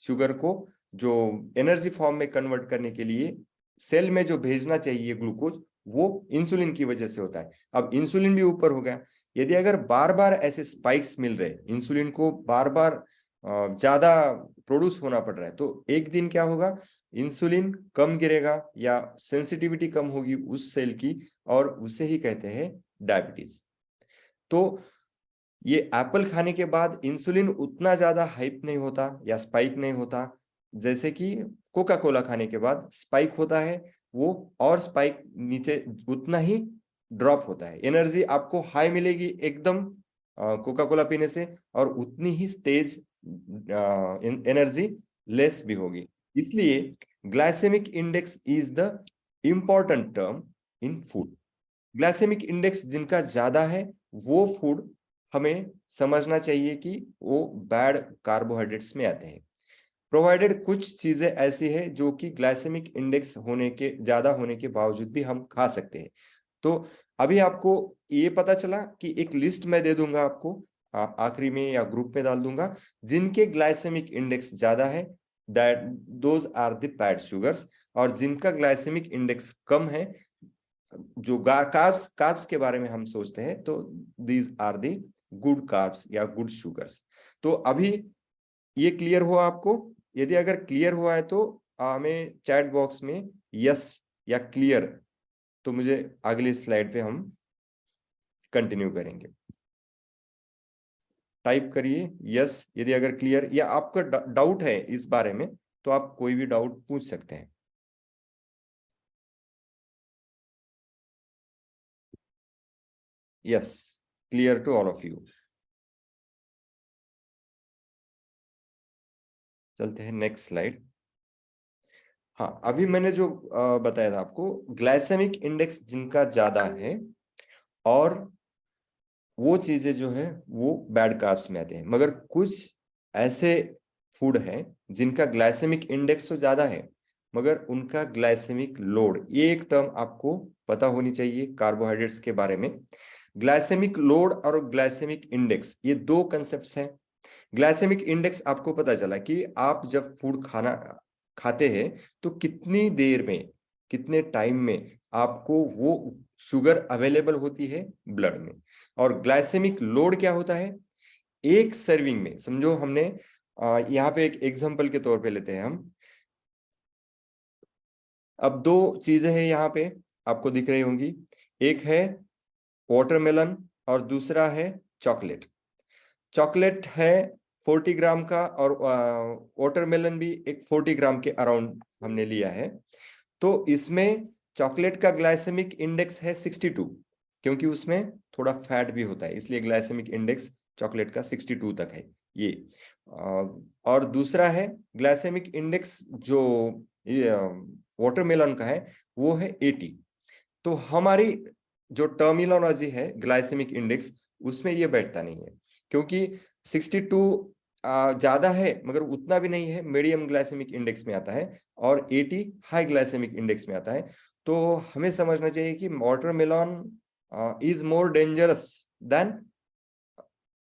शुगर को जो एनर्जी फॉर्म में कन्वर्ट करने के लिए सेल में जो भेजना चाहिए ग्लूकोज, वो इंसुलिन की वजह से होता है। अब इंसुलिन भी ऊपर हो गया। यदि अगर बार बार ऐसे स्पाइक्स मिल रहे, इंसुलिन को बार बार ज्यादा प्रोड्यूस होना पड़ रहा है, तो एक दिन क्या होगा, इंसुलिन कम गिरेगा या सेंसिटिविटी कम होगी उस सेल की, और उसे ही कहते हैं डायबिटीज। तो ये एप्पल खाने के बाद इंसुलिन उतना ज्यादा हाइप नहीं होता या स्पाइक नहीं होता, जैसे कि कोका कोला खाने के बाद स्पाइक होता है, वो और स्पाइक नीचे उतना ही ड्रॉप होता है। एनर्जी आपको हाई मिलेगी एकदम कोका कोला पीने से, और उतनी ही तेज एनर्जी लेस भी होगी। इसलिए glycaemic index is the important term in food. Glycaemic index जिनका ज्यादा है वो फूड हमें समझना चाहिए कि वो बैड कार्बोहाइड्रेट्स में आते हैं, प्रोवाइडेड कुछ चीजें ऐसी है जो कि ग्लाइसेमिक इंडेक्स होने के ज्यादा होने के बावजूद भी हम खा सकते हैं। तो अभी आपको ये पता चला कि एक लिस्ट मैं दे दूंगा आपको आखिरी में या ग्रुप में डाल दूंगा, जिनके ग्लाइसेमिक इंडेक्स ज्यादा है, that those are the bad sugars, और जिनका ग्लाइसेमिक इंडेक्स कम है, जो कार्ब्स के बारे में हम सोचते हैं, तो these are the good carbs या गुड शुगर्स। तो अभी ये क्लियर हुआ आपको? यदि अगर क्लियर हुआ है तो हमें चैट बॉक्स में यस या क्लियर, तो मुझे अगली स्लाइड पे हम कंटिन्यू करेंगे। टाइप करिए यस यदि अगर क्लियर, या आपका डाउट है इस बारे में तो आप कोई भी डाउट पूछ सकते हैं। Yes, clear to all of you. चलते हैं नेक्स्ट स्लाइड। हाँ, अभी मैंने जो बताया था आपको, ग्लाइसेमिक इंडेक्स जिनका ज्यादा है, और वो चीजें जो है वो बैड कार्ब्स में आते हैं, मगर कुछ ऐसे फूड हैं जिनका ग्लाइसेमिक इंडेक्स तो ज्यादा है मगर उनका ग्लाइसेमिक लोड, ये एक टर्म आपको पता होनी चाहिए कार्बोहाइड्रेट्स के बारे में। ग्लाइसेमिक लोड और ग्लाइसेमिक इंडेक्स, ये दो कंसेप्ट्स हैं। ग्लाइसेमिक इंडेक्स आपको पता चला कि आप जब फूड खाते हैं तो कितनी देर में, कितने टाइम में आपको वो शुगर अवेलेबल होती है ब्लड में। और ग्लाइसेमिक लोड क्या होता है, एक सर्विंग में, समझो हमने यहाँ पे एक एग्जांपल के तौर पे लेते हैं हम। अब दो चीजें हैं यहाँ पे, आपको दिख रही होंगी, एक है वाटरमेलन और दूसरा है चॉकलेट। चॉकलेट है 40 ग्राम का, और वाटरमेलन भी एक 40 ग्राम के अराउंड हमने लिया है। तो इसमें चॉकलेट का ग्लाइसेमिक इंडेक्स है 62, क्योंकि उसमें थोड़ा फैट भी होता है, इसलिए ग्लाइसेमिक इंडेक्स चॉकलेट का 62 तक है ये। और दूसरा है ग्लाइसेमिक इंडेक्स जो वाटरमेलन का है वो है 80। तो हमारी जो टर्मिनोलॉजी है ग्लाइसेमिक इंडेक्स, उसमें ये बैठता नहीं है, क्योंकि 62 ज्यादा है मगर उतना भी नहीं है, मीडियम ग्लाइसेमिक इंडेक्स में आता है, और 80 हाई ग्लाइसेमिक इंडेक्स में आता है। तो हमें समझना चाहिए कि watermelon is more dangerous than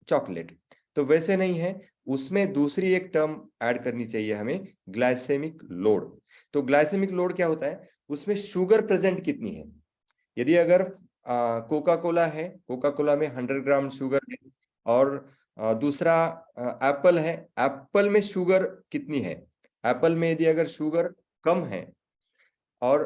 chocolate. तो वैसे नहीं है, उसमें दूसरी एक टर्म ऐड करनी चाहिए हमें, ग्लाइसेमिक लोड। तो ग्लाइसेमिक लोड क्या होता है, उसमें शुगर प्रेजेंट कितनी है। यदि अगर कोका कोला है, कोका कोला में 100 ग्राम शुगर है, और दूसरा एप्पल है, एप्पल में शुगर कितनी है, एप्पल में यदि अगर शुगर कम है, और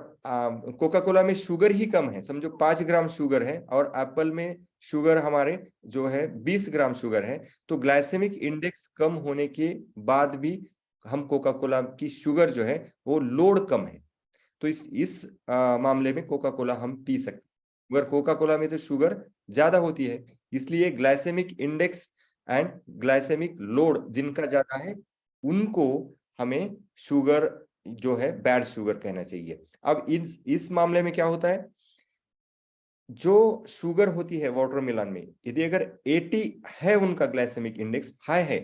कोका कोला में शुगर ही कम है, समझो 5 ग्राम शुगर है, और एप्पल में शुगर हमारे जो है 20 ग्राम शुगर है, तो ग्लाइसेमिक इंडेक्स कम होने के बाद भी हम कोका कोला की शुगर जो है वो लोड कम है, तो इस मामले में कोका कोला हम पी सकते हैं। मगर कोका कोला में तो शुगर ज्यादा होती है, इसलिए glycaemic index and glycaemic load जिनका ज्यादा है उनको हमें शुगर जो है बैड शुगर कहना चाहिए। अब इस मामले में क्या होता है, जो शुगर होती है वाटरमेलन में, यदि अगर 80 है उनका ग्लाइसेमिक इंडेक्स हाई है,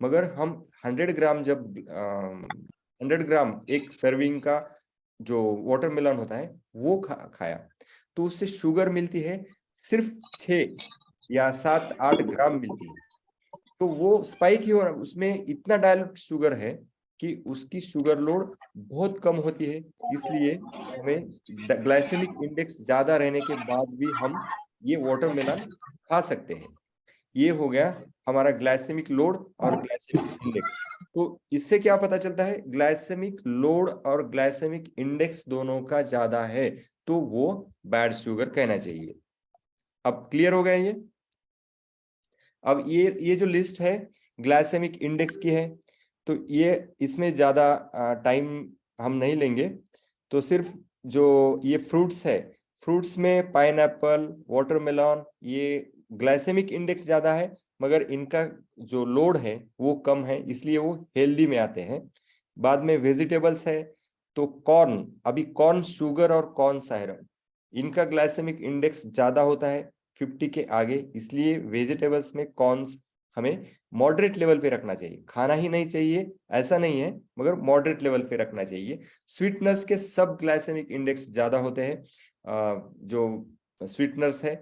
मगर हम 100 ग्राम जब 100 ग्राम एक सर्विंग का जो वाटरमेलन होता है वो खाया, तो उससे शुगर मिलती है सिर्फ 6 या 7-8 ग्राम मिलती है। तो वो स्पाइक ही हो रहा है, उसमें इतना डायल्यूट शुगर है कि उसकी शुगर लोड बहुत कम होती है, इसलिए हमें ग्लाइसेमिक इंडेक्स ज्यादा रहने के बाद भी हम ये वाटरमेलन खा सकते हैं। ये हो गया हमारा ग्लाइसेमिक लोड और ग्लाइसेमिक इंडेक्स। तो इससे क्या पता चलता है, ग्लाइसेमिक लोड और ग्लाइसेमिक इंडेक्स दोनों का ज्यादा है तो वो बैड शुगर कहना चाहिए। अब क्लियर हो गया ये। अब ये जो लिस्ट है ग्लाइसेमिक इंडेक्स की है, तो ये इसमें ज्यादा टाइम हम नहीं लेंगे। तो सिर्फ जो ये फ्रूट्स है, फ्रूट्स में पाइनएप्पल, वाटरमेलन, ये ग्लाइसेमिक इंडेक्स ज्यादा है मगर इनका जो लोड है वो कम है, इसलिए वो हेल्दी में आते हैं। बाद में वेजिटेबल्स है, तो कॉर्न, अभी कॉर्न शुगर और कॉर्न सायरम, इनका ग्लाइसेमिक इंडेक्स ज्यादा होता है 50 के आगे, इसलिए वेजिटेबल्स में कॉर्न्स हमें मॉडरेट लेवल पे रखना चाहिए, खाना ही नहीं चाहिए ऐसा नहीं है, मगर मॉडरेट लेवल पे रखना चाहिए। स्वीटनर्स के सब ग्लाइसेमिक इंडेक्स ज्यादा होते हैं, जो स्वीटनर्स है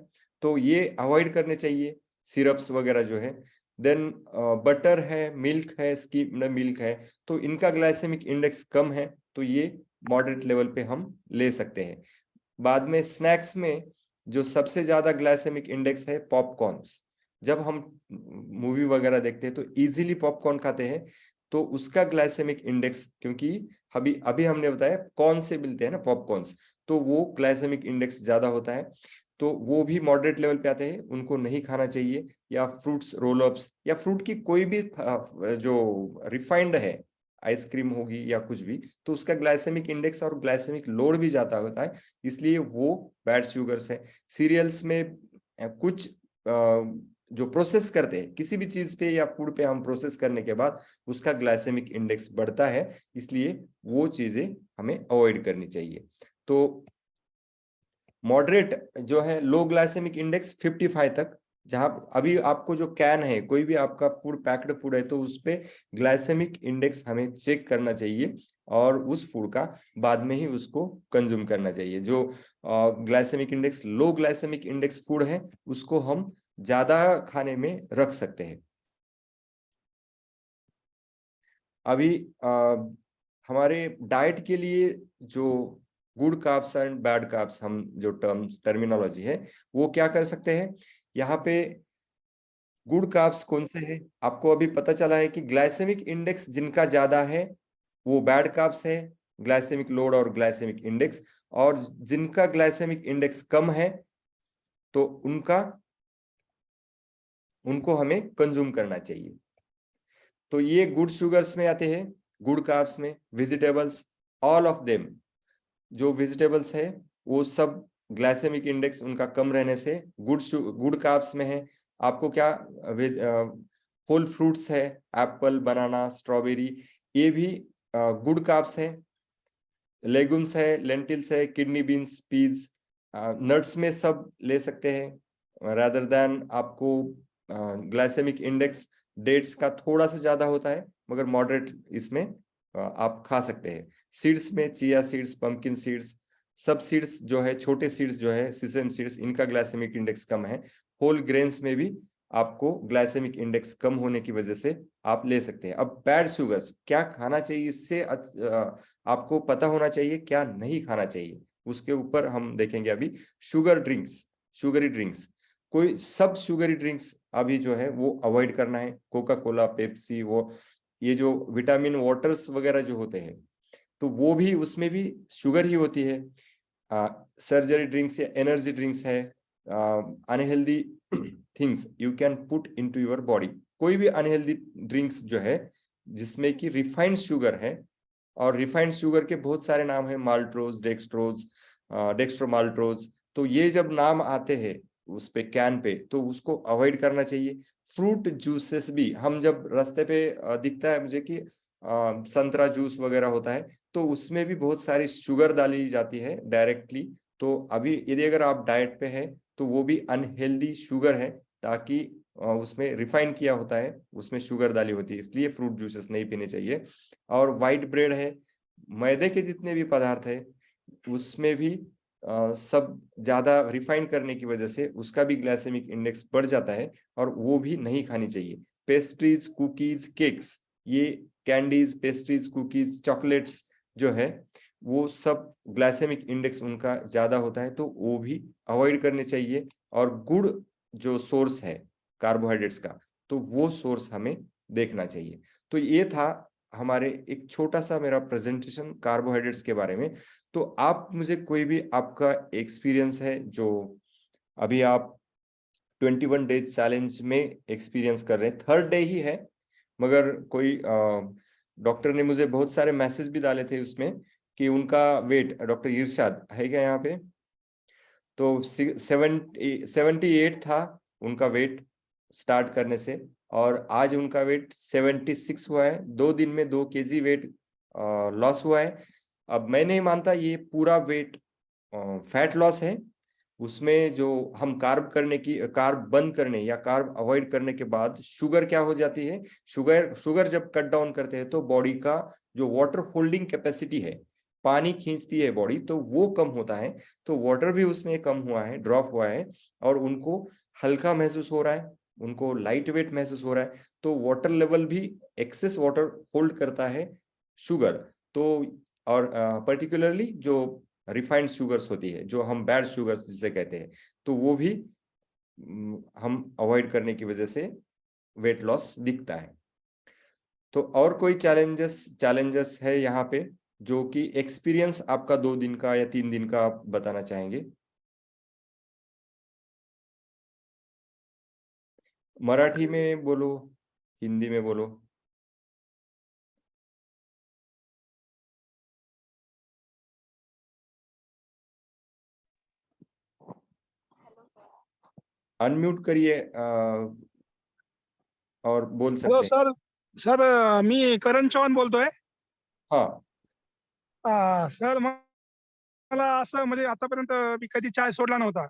तो ये अवॉइड करने चाहिए, सिरप्स वगैरह जो है। देन बटर है, मिल्क है, स्किम्ड मिल्क है, तो इनका ग्लाइसेमिक इंडेक्स कम है, तो ये मॉडरेट लेवल पे हम ले सकते हैं। बाद में स्नैक्स में जो सबसे ज्यादा ग्लाइसेमिक इंडेक्स है पॉपकॉर्न्स, जब हम मूवी वगैरह देखते हैं तो इजीली पॉपकॉर्न खाते हैं, तो उसका ग्लाइसेमिक इंडेक्स, क्योंकि अभी अभी हमने बताया कौन से मिलते हैं ना पॉपकॉर्न्स, तो वो ग्लाइसेमिक इंडेक्स ज्यादा होता है, तो वो भी मॉडरेट लेवल पे आते हैं, उनको नहीं खाना चाहिए। या फ्रूट्स रोल अप्स या फ्रूट की कोई भी जो रिफाइंड है, आइसक्रीम होगी या कुछ भी, तो उसका ग्लाइसेमिक इंडेक्स और ग्लाइसेमिक लोड भी ज्यादा होता है, इसलिए वो बैड शुगर्स है। सीरियल्स में कुछ जो प्रोसेस करते हैं किसी भी चीज पे या फूड पे, हम प्रोसेस करने के बाद उसका ग्लाइसेमिक इंडेक्स बढ़ता है, इसलिए वो चीजें हमें अवॉइड करनी चाहिए। तो मॉडरेट जो है लो ग्लाइसेमिक इंडेक्स 55 तक, जहां अभी आपको जो कैन है, कोई भी आपका फूड पैक्ड फूड है, तो उस पे ग्लाइसेमिक इंडेक्स हमें चेक करना चाहिए और उस फूड का बाद में ही उसको कंज्यूम करना चाहिए। जो glycaemic index low glycaemic index food है उसको हम ज्यादा खाने में रख सकते हैं। अभी हमारे डाइट के लिए जो good carbs and bad carbs, हम जो टर्मिनोलॉजी है वो क्या कर सकते हैं, यहाँ पे गुड कार्ब्स कौन से हैं, आपको अभी पता चला है कि ग्लाइसेमिक इंडेक्स जिनका ज्यादा है वो बैड कार्ब्स है, ग्लाइसेमिक लोड और ग्लाइसेमिक इंडेक्स, और जिनका ग्लाइसेमिक इंडेक्स कम है तो उनको हमें कंज्यूम करना चाहिए। तो ये गुड शुगर्स में आते हैं, गुड कार्ब्स में वेजिटेबल्स, ऑल ऑफ देम। जो वेजिटेबल्स है वो सब ग्लाइसेमिक इंडेक्स उनका कम रहने से गुड कार्ब्स में है। आपको क्या होल फ्रूट्स है, एप्पल, बनाना, स्ट्रॉबेरी, ये भी गुड कार्ब्स है। लेगुम्स है, लेंटिल्स है, किडनी बीन्स, पीज, नट्स में सब ले सकते हैं। रादर देन आपको ग्लाइसेमिक इंडेक्स डेट्स का थोड़ा सा ज्यादा होता है, मगर मॉडरेट इसमें आप खा सकते हैं। सीड्स में चिया सीड्स, पंपकिन सीड्स, सब सीड्स जो है, छोटे सीड्स जो है, सिसेम सीड्स, इनका ग्लाइसेमिक इंडेक्स कम है। होल ग्रेन्स में भी आपको ग्लाइसेमिक इंडेक्स कम होने की वजह से आप ले सकते हैं। अब बैड शुगर्स क्या खाना चाहिए, इससे आपको पता होना चाहिए क्या नहीं खाना चाहिए, उसके ऊपर हम देखेंगे अभी। शुगर ड्रिंक्स, शुगरी ड्रिंक्स, कोई सब शुगरी ड्रिंक्स अभी जो है वो अवॉइड करना है। कोका कोला, पेप्सी, वो ये जो विटामिन वाटर्स वगैरह जो होते हैं, तो वो भी, उसमें भी शुगर ही होती है। सर्जरी ड्रिंक्स या एनर्जी ड्रिंक्स है, unhealthy things you can put into your body. कोई भी अनहेल्दी ड्रिंक्स जो है जिसमें कि रिफाइंड शुगर है, और रिफाइंड शुगर के बहुत सारे नाम है, माल्ट्रोज, डेक्सट्रोज, डेक्स्ट्रोमाल्ट्रोज, तो ये जब नाम आते हैं उस पे कैन पे, तो उसको अवॉइड करना चाहिए। फ्रूट जूसेस भी, हम जब रास्ते पे दिखता है मुझे कि संतरा जूस वगैरह होता है, तो उसमें भी बहुत सारी शुगर डाली जाती है डायरेक्टली। तो अभी यदि अगर आप डाइट पे है तो वो भी अनहेल्दी शुगर है, ताकि उसमें रिफाइन किया होता है, उसमें शुगर डाली होती है, इसलिए फ्रूट जूसेस नहीं पीने चाहिए। और वाइट ब्रेड है, मैदे के जितने भी पदार्थ है उसमें भी सब ज्यादा रिफाइन करने की वजह से उसका भी ग्लाइसेमिक इंडेक्स बढ़ जाता है, और वो भी नहीं खानी चाहिए। पेस्ट्रीज, कुकीज, केक्स, ये कैंडीज, पेस्ट्रीज, कुकीज, चॉकलेट्स जो है वो सब ग्लाइसेमिक इंडेक्स उनका ज्यादा होता है, तो वो भी अवॉइड करने चाहिए। और गुड़ जो सोर्स है कार्बोहाइड्रेट्स का, तो वो सोर्स हमें देखना चाहिए। तो ये था हमारे एक छोटा सा मेरा प्रेजेंटेशन कार्बोहाइड्रेट्स के बारे में। तो आप मुझे कोई भी आपका एक्सपीरियंस है जो अभी आप 21 डेज चैलेंज में एक्सपीरियंस कर रहे हैं, 3rd डे ही है, मगर कोई डॉक्टर ने मुझे बहुत सारे मैसेज भी डाले थे उसमें कि उनका वेट, डॉक्टर इरशाद है क्या यहाँ पे, तो 78 था उनका वेट स्टार्ट करने से, और आज उनका वेट 76 हुआ है। 2 दिन में 2 kg वेट लॉस हुआ है। अब मैं नहीं मानता ये पूरा वेट फैट लॉस है, उसमें जो हम कार्ब बंद करने या कार्ब अवॉइड करने के बाद शुगर क्या हो जाती है, शुगर जब कट डाउन करते हैं तो बॉडी का जो वाटर होल्डिंग कैपेसिटी है, पानी खींचती है बॉडी, तो वो कम होता है। तो वाटर भी उसमें कम हुआ है, ड्रॉप हुआ है, और उनको हल्का महसूस हो रहा है, उनको लाइट वेट महसूस हो रहा है। तो वाटर लेवल भी, एक्सेस वाटर होल्ड करता है शुगर। तो और पर्टिकुलरली जो रिफाइंड शुगर्स होती है, जो हम बैड शुगर्स जिसे कहते हैं, तो वो भी हम अवॉइड करने की वजह से वेट लॉस दिखता है। तो और कोई चैलेंजेस है यहाँ पे जो कि एक्सपीरियंस आपका 2 दिन का या 3 दिन का आप बताना चाहेंगे? मराठी में बोलो, हिंदी में बोलो। अनम्यूट करिए और बोल हॅलो सकते हैं। सर, मी करण चव्हाण बोलतोय. हाँ, सर मला असं म्हणजे आतापर्यंत मी कधी चाय सोडला नव्हता.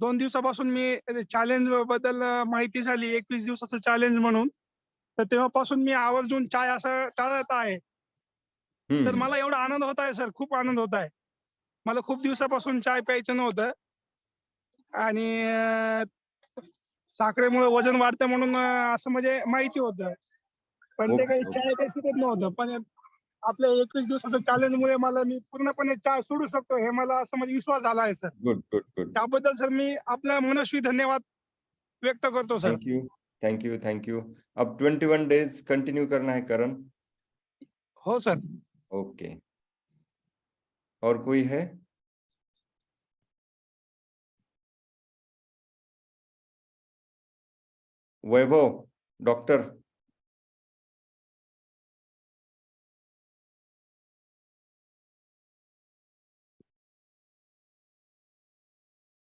2 दिवसापासून मी चॅलेंज बद्दल माहिती झाली, 21 दिवसाचं चॅलेंज म्हणून. तर तेव्हापासून मी आवर्जून चाय असं टाळत आहे. तर मला एवढा आनंद होत आहे सर, खूप आनंद होत आहे. मला खूप दिवसापासून चाय प्यायचं नव्हतं, आणि साखरेमुळे वजन वाढतं म्हणून असं म्हणजे माहिती होतं. पण ते काही चाय काही सुटत नव्हतं. पण आपल्या 21 दिवसाच्या चॅलेंजमुळे मी पूर्णपणे चाय सोडू शकतो, हे मला असं म्हणजे विश्वास झाला आहे सर. Good good good. त्याबद्दल सर मी आपल्या मनस्वी धन्यवाद व्यक्त करतो सर. Thank you. अब 21 डेज कंटिन्यू करना है करण? हो सर. ओके, और कोई है? वैभव, डॉक्टर।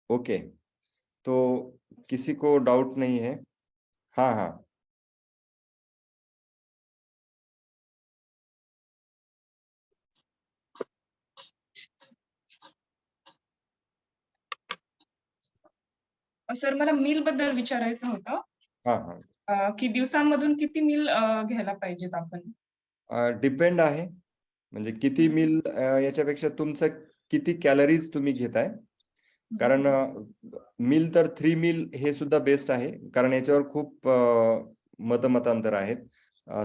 ओके, तो किसी को डाउट नहीं है? हाँ हाँ, सर मला मील बद्दल विचारायचं होतं, हाँ हाँ, की दिवसांमधून किती मील घ्यायला पाहिजेत आपण? डिपेंड आहे, म्हणजे किती मील याच्यापेक्षा तुमचं किती कॅलरीज तुम्ही घेताय, कारण मील तर 3 मील हे सुद्धा बेस्ट आहे, कारण याच्यावर खूप मतमतांतर आहेत.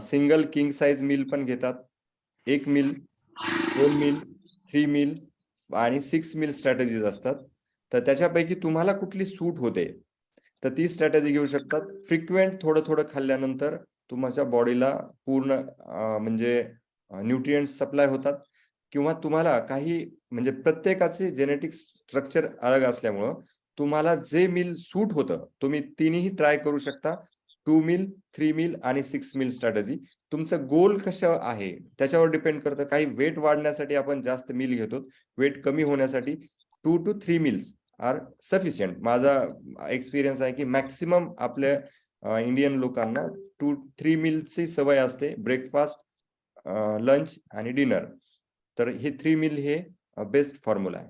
सिंगल किंग साइज मील पण घेतात, 1 मील, 2 मील, 3 मील आणि 6 मील स्ट्रॅटेजीज असतात. तर त्याच्यापैकी तुम्हाला कुठली सूट होते तर ती स्ट्रॅटेजी घेऊ शकतात. फ्रिक्वेंट थोडं थोडं खाल्ल्यानंतर तुमच्या बॉडीला पूर्ण म्हणजे न्यूट्रिएंट्स सप्लाय होतात, किंवा तुम्हाला काही म्हणजे प्रत्येकाचे जेनेटिक स्ट्रक्चर अलग असल्यामुळं तुम्हाला जे मील सूट होतं तुम्ही तिन्ही ट्राय करू शकता. 2 मील, 3 मील आणि 6 मील स्ट्रॅटेजी. तुमचं गोल कसं आहे त्याच्यावर डिपेंड करतं. काही वेट वाढण्यासाठी आपण जास्त मील घेतो, वेट कमी होण्यासाठी 2 to 3 मील्स आर सफिशियंट. माझा एक्सपिरियन्स आहे की मॅक्सिमम आपल्या इंडियन लोकांना 2-3 मील्सची सवय असते. ब्रेकफास्ट, लंच आणि डिनर. तर हे 3 मील हे बेस्ट फॉर्म्युला आहे.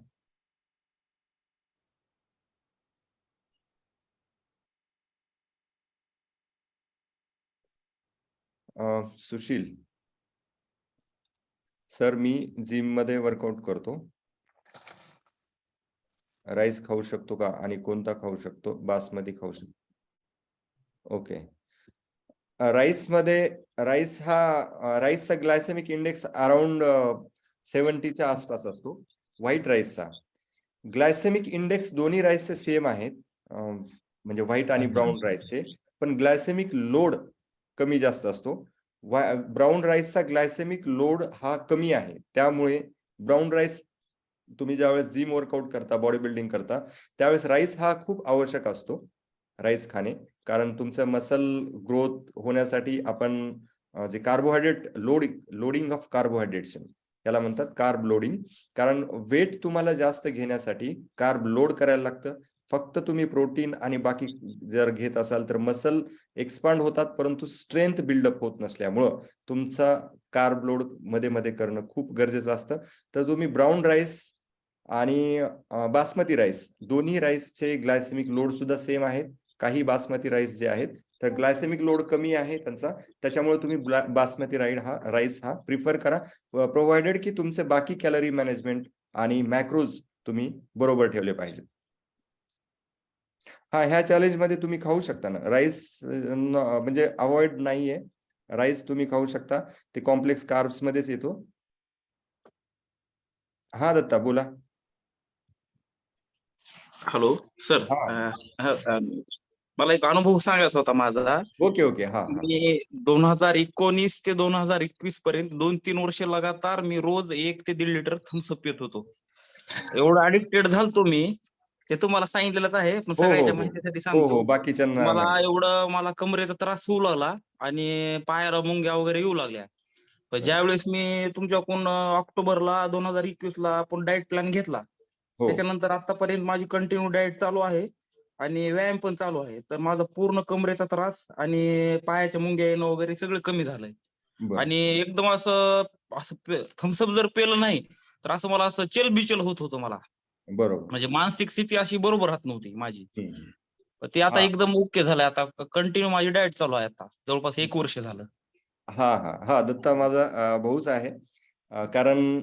सुशील सर, मी जिम मध्ये वर्कआउट करतो. राईस खाऊ शकतो का आणि कोणता खाऊ शकतो? बासमती खाऊ शकतो. ओके. राईसचा ग्लायसेमिक इंडेक्स अराउंड 70च्या आसपास असतो. व्हाईट राईसचा ग्लायसेमिक इंडेक्स दोन्ही राईसचे सेम आहेत, म्हणजे व्हाईट आणि ब्राऊन राईसचे, पण ग्लायसेमिक लोड कमी जास्त असतो. ब्राऊन राईसचा ग्लायसेमिक लोड हा कमी आहे. त्यामुळे ब्राऊन राईस तुम्ही ज्यावेळेस जिम वर्कआउट करता, बॉडी बिल्डिंग करता, त्यावेळेस राईस हा खूप आवश्यक असतो, राईस खाणे. कारण तुमचं मसल ग्रोथ होण्यासाठी आपण जे कार्बोहायड्रेट लोडिंग ऑफ कार्बोहायड्रेट्स याला म्हणतात कार्ब लोडिंग. कारण वेट तुम्हाला जास्त घेण्यासाठी कार्ब लोड करायला लागतं. फक्त तुम्ही प्रोटीन आणि बाकी जर घेत असाल तर मसल एक्सपांड होतात, परंतु स्ट्रेंथ बिल्डअप होत नसल्यामुळं तुमचा कार्ब लोड मध्ये मध्ये करणं खूप गरजेचं असतं. तर तुम्ही ब्राऊन राईस आणि बासमती राईस दोन्ही राईसचे ग्लायसेमिक लोड सुद्धा सेम आहेत. काही बासमती राईस जे आहेत तर ग्लायसेमिक लोड कमी आहे त्यांचा, त्याच्यामुळे तुम्ही बासमती राईस हा प्रिफर करा, प्रोव्हाइडेड की तुमचे बाकी कॅलरी मॅनेजमेंट आणि मॅक्रोज तुम्ही बरोबर ठेवले पाहिजेत. हा, ह्या चॅलेंज मध्ये तुम्ही खाऊ शकता ना राईस, म्हणजे अवॉइड नाहीये. राईस तुम्ही खाऊ शकता, ते कॉम्प्लेक्स कार्ब्स मध्येच येतो. हा दत्ता बोला. हॅलो सर, हा. मला एक अनुभव सांगायचा होता माझा. Okay okay. हा मी 2019 ते 2021 पर्यंत 2-3 वर्ष लगातार मी रोज 1 ते 1.5 लिटर थम्सअप पित होतो. एवढं ऍडिक्टेड झालतो मी, ते तुम्हाला सांगितलेलंच आहे, पण सगळ्याच्या माहितीसाठी सांगतो. बाकीच्यांना मला कमरेचा त्रास होऊ लागला आणि पायाला मुंग्या वगैरे येऊ लागल्या. पण ज्यावेळेस मी तुमच्याकडून ऑक्टोबरला 2021 ला आपण डाएट प्लॅन घेतला, त्याच्यानंतर आतापर्यंत माझी कंटिन्यू डाएट चालू आहे आणि व्यायाम पण चालू आहे. तर माझा पूर्ण कमरेचा त्रास आणि पायाच्या मुंग्या येणं वगैरे सगळं कमी झालंय. आणि एकदम असं थम्सअप जर पेलं नाही तर असं मला असं चलबिचल होत होतं मला. बरोबर. म्हणजे मानसिक स्थिती अशी बरोबर राहत नव्हती माझी. ते आता एकदम ओके झालंय. आता कंटिन्यू माझी डाएट चालू आहे, आता जवळपास 1 वर्ष झालं. हा दत्ता माझा भाऊच आहे. कारण